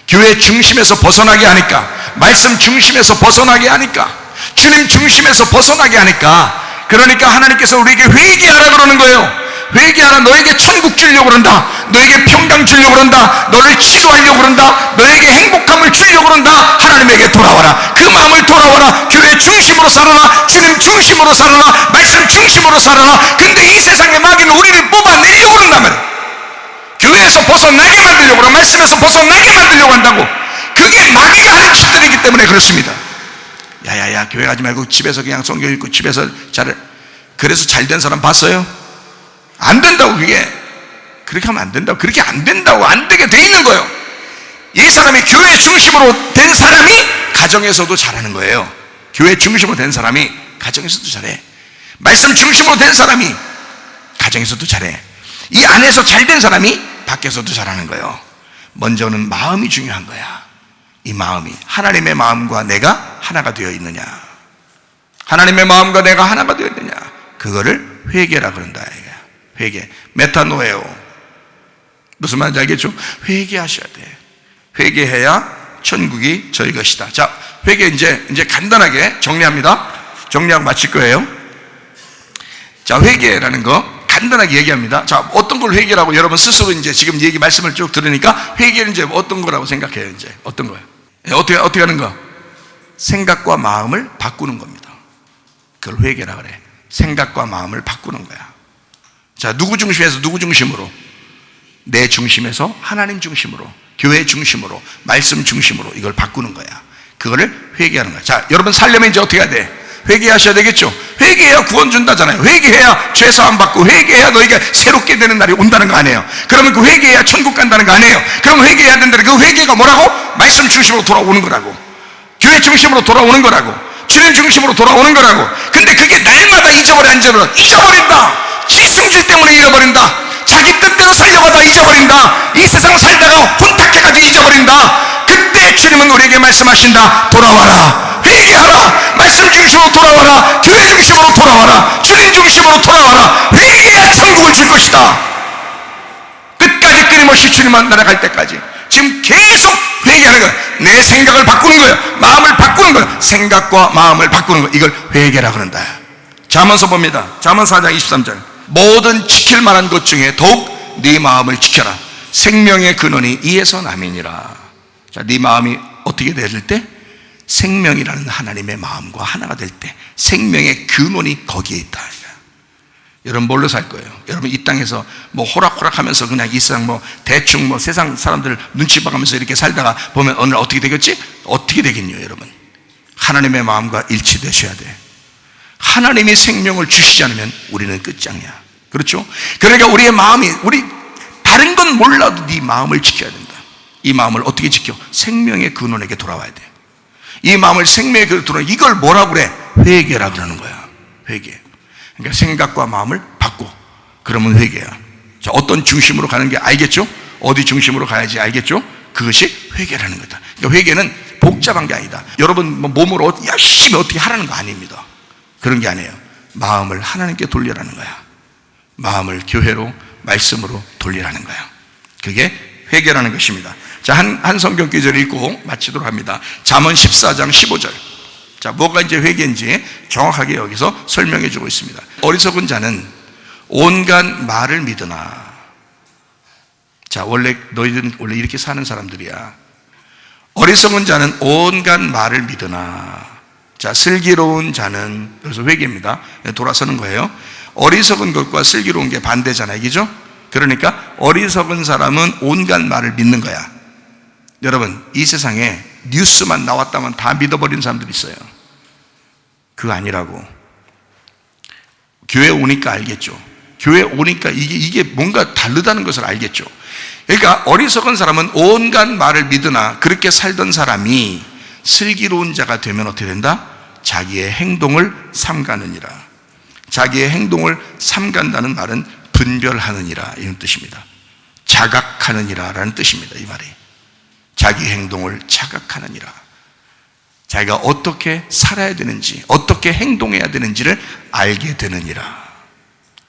교회 중심에서 벗어나게 하니까, 말씀 중심에서 벗어나게 하니까, 주님 중심에서 벗어나게 하니까, 그러니까 하나님께서 우리에게 회개하라 그러는 거예요. 회개하라. 너에게 천국 주려고 그런다. 너에게 평강 주려고 그런다. 너를 치유하려고 그런다. 너에게 행복함을 주려고 그런다. 하나님에게 돌아와라. 그 마음을 돌아와라. 교회 중심으로 살아라. 주님 중심으로 살아라. 말씀 중심으로 살아라. 근데 이 세상의 마귀는 우리를 뽑아내려고 그런단 말이에요. 교회에서 벗어나게 만들려고 그러고, 말씀에서 벗어나게 만들려고 한다고. 그게 마귀가 하는 짓들이기 때문에 그렇습니다. 야야야, 교회 가지 말고 집에서 그냥 성경 읽고 집에서 그래서 잘된 사람 봤어요? 안 된다고. 그게 그렇게 하면 안 된다고. 그렇게 안 된다고. 안 되게 돼 있는 거예요. 이 사람이 교회 중심으로 된 사람이 가정에서도 잘하는 거예요. 교회 중심으로 된 사람이 가정에서도 잘해. 말씀 중심으로 된 사람이 가정에서도 잘해. 이 안에서 잘된 사람이 밖에서도 잘하는 거예요. 먼저는 마음이 중요한 거야. 이 마음이 하나님의 마음과 내가 하나가 되어 있느냐, 하나님의 마음과 내가 하나가 되어 있느냐, 그거를 회개라 그런다. 회개, 메타노에오. 무슨 말인지 알겠죠? 회개하셔야 돼. 회개해야 천국이 저희 것이다. 자, 회개 이제 간단하게 정리합니다. 정리하고 마칠 거예요. 자, 회개라는 거 간단하게 얘기합니다. 자, 어떤 걸 회개라고 여러분 스스로 이제 지금 얘기 말씀을 쭉 들으니까 회개는 이제 어떤 거라고 생각해요? 이제 어떤 거예요? 어떻게 하는 거? 생각과 마음을 바꾸는 겁니다. 그걸 회개라 그래. 생각과 마음을 바꾸는 거야. 자, 누구 중심에서 누구 중심으로? 내 중심에서 하나님 중심으로, 교회 중심으로, 말씀 중심으로 이걸 바꾸는 거야. 그거를 회개하는 거야. 자, 여러분 살려면 이제 어떻게 해야 돼? 회개하셔야 되겠죠? 회개해야 구원 준다잖아요. 회개해야 죄사함 받고, 회개해야 너희가 새롭게 되는 날이 온다는 거 아니에요? 그러면 그 회개해야 천국 간다는 거 아니에요? 그럼 회개해야 된다는 그 회개가 뭐라고? 말씀 중심으로 돌아오는 거라고, 교회 중심으로 돌아오는 거라고, 주님 중심으로 돌아오는 거라고. 근데 그게 날마다 잊어버린다. 지성질 때문에 잃어버린다. 자기 뜻대로 살려고 하다 잊어버린다. 이 세상 살다가 혼탁해가지고 잊어버린다. 그때 주님은 우리에게 말씀하신다. 돌아와라. 회개하라. 말씀 중심으로 돌아와라. 교회 중심으로 돌아와라. 주님 중심으로 돌아와라. 회개해야 천국을 줄 것이다. 끝까지 끊임없이 주님 만나러 갈 때까지 지금 계속 회개하는 거야. 내 생각을 바꾸는 거야. 마음을 바꾸는 거야. 생각과 마음을 바꾸는 거야. 이걸 회개라 그런다. 잠언서 봅니다. 잠언 4장 23절. 모든 지킬 만한 것 중에 더욱 네 마음을 지켜라. 생명의 근원이 이에서 남이니라. 자, 네 마음이 어떻게 될 때? 생명이라는 하나님의 마음과 하나가 될 때 생명의 근원이 거기에 있다. 여러분 뭘로 살 거예요? 여러분 이 땅에서 뭐 호락호락 하면서 그냥 이 세상 뭐 대충 뭐 세상 사람들 눈치 봐가면서 이렇게 살다가 보면 오늘 어떻게 되겠지? 어떻게 되겠냐 여러분? 하나님의 마음과 일치되셔야 돼. 하나님이 생명을 주시지 않으면 우리는 끝장이야. 그렇죠? 그러니까 우리의 마음이, 우리 다른 건 몰라도 네 마음을 지켜야 된다. 이 마음을 어떻게 지켜? 생명의 근원에게 돌아와야 돼. 이 마음을 생명의 근원에 돌아와. 이걸 뭐라고 그래? 회개라 그러는 거야. 회개. 그러니까 생각과 마음을 바꿔. 그러면 회개야. 자, 어떤 중심으로 가는 게 알겠죠? 어디 중심으로 가야지 알겠죠? 그것이 회개라는 거다. 그러니까 회개는 복잡한 게 아니다. 여러분 몸으로 열심히 어떻게 하라는 거 아닙니다. 그런 게 아니에요. 마음을 하나님께 돌리라는 거야. 마음을 교회로, 말씀으로 돌리라는 거야. 그게 회개라는 것입니다. 자, 한 성경 구절을 읽고 마치도록 합니다. 잠언 14장 15절. 자, 뭐가 이제 회개인지 정확하게 여기서 설명해 주고 있습니다. 어리석은 자는 온갖 말을 믿으나. 자, 너희들은 원래 이렇게 사는 사람들이야. 어리석은 자는 온갖 말을 믿으나. 자, 슬기로운 자는, 그래서 회개입니다. 돌아서는 거예요. 어리석은 것과 슬기로운 게 반대잖아요. 그죠? 그러니까 어리석은 사람은 온갖 말을 믿는 거야. 여러분, 이 세상에 뉴스만 나왔다면 다 믿어버리는 사람들이 있어요. 그거 아니라고. 교회 오니까 알겠죠. 교회 오니까 이게 뭔가 다르다는 것을 알겠죠. 그러니까 어리석은 사람은 온갖 말을 믿으나 그렇게 살던 사람이 슬기로운 자가 되면 어떻게 된다? 자기의 행동을 삼가느니라. 자기의 행동을 삼간다는 말은 분별하느니라 이런 뜻입니다. 자각하느니라 라는 뜻입니다. 이 말이 자기 행동을 자각하느니라. 자기가 어떻게 살아야 되는지, 어떻게 행동해야 되는지를 알게 되느니라.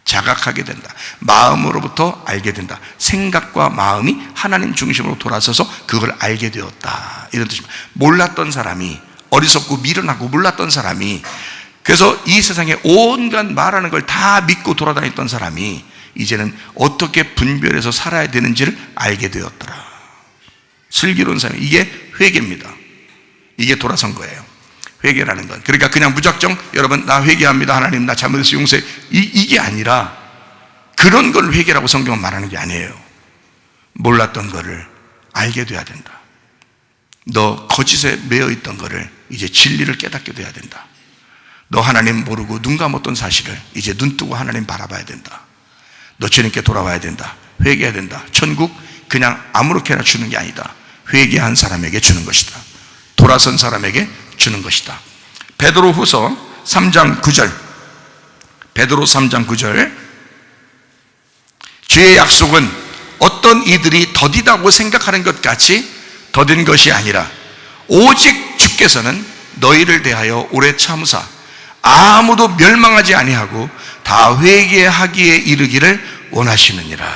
자각하게 된다. 마음으로부터 알게 된다. 생각과 마음이 하나님 중심으로 돌아서서 그걸 알게 되었다 이런 뜻입니다. 몰랐던 사람이, 어리석고 미련하고 몰랐던 사람이, 그래서 이 세상에 온갖 말하는 걸 다 믿고 돌아다녔던 사람이 이제는 어떻게 분별해서 살아야 되는지를 알게 되었더라. 슬기로운 사람, 이게 회개입니다. 이게 돌아선 거예요. 회개라는 건. 그러니까 그냥 무작정 여러분 나 회개합니다, 하나님 나 잘못해서 용서해, 이게 아니라 그런 걸 회개라고 성경은 말하는 게 아니에요. 몰랐던 거를 알게 돼야 된다. 너 거짓에 매여 있던 거를 이제 진리를 깨닫게 돼야 된다. 너 하나님 모르고 눈 감았던 사실을 이제 눈 뜨고 하나님 바라봐야 된다. 너 주님께 돌아와야 된다. 회개해야 된다. 천국 그냥 아무렇게나 주는 게 아니다. 회개한 사람에게 주는 것이다. 돌아선 사람에게 주는 것이다. 베드로후서 3장 9절. 베드로 3장 9절. 주의 약속은 어떤 이들이 더디다고 생각하는 것 같이 더딘 것이 아니라 오직 주께서는 너희를 대하여 오래 참으사 아무도 멸망하지 아니하고 다 회개하기에 이르기를 원하시느니라.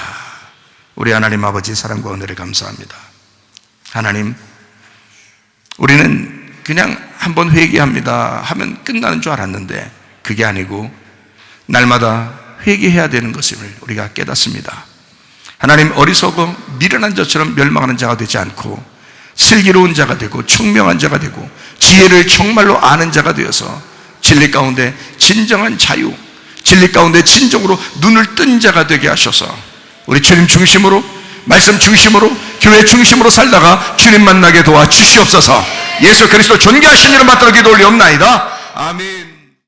우리 하나님 아버지 사랑과 은혜를 감사합니다. 하나님, 우리는 그냥 한번 회개합니다 하면 끝나는 줄 알았는데 그게 아니고 날마다 회개해야 되는 것을 우리가 깨닫습니다. 하나님, 어리석어 미련한 자처럼 멸망하는 자가 되지 않고 슬기로운 자가 되고 총명한 자가 되고 지혜를 정말로 아는 자가 되어서 진리 가운데 진정한 자유, 진리 가운데 진정으로 눈을 뜬 자가 되게 하셔서 우리 주님 중심으로, 말씀 중심으로, 교회 중심으로 살다가 주님 만나게 도와주시옵소서. 예수 그리스도 존귀하신 이름 받들어 기도 올리옵나이다. 아멘.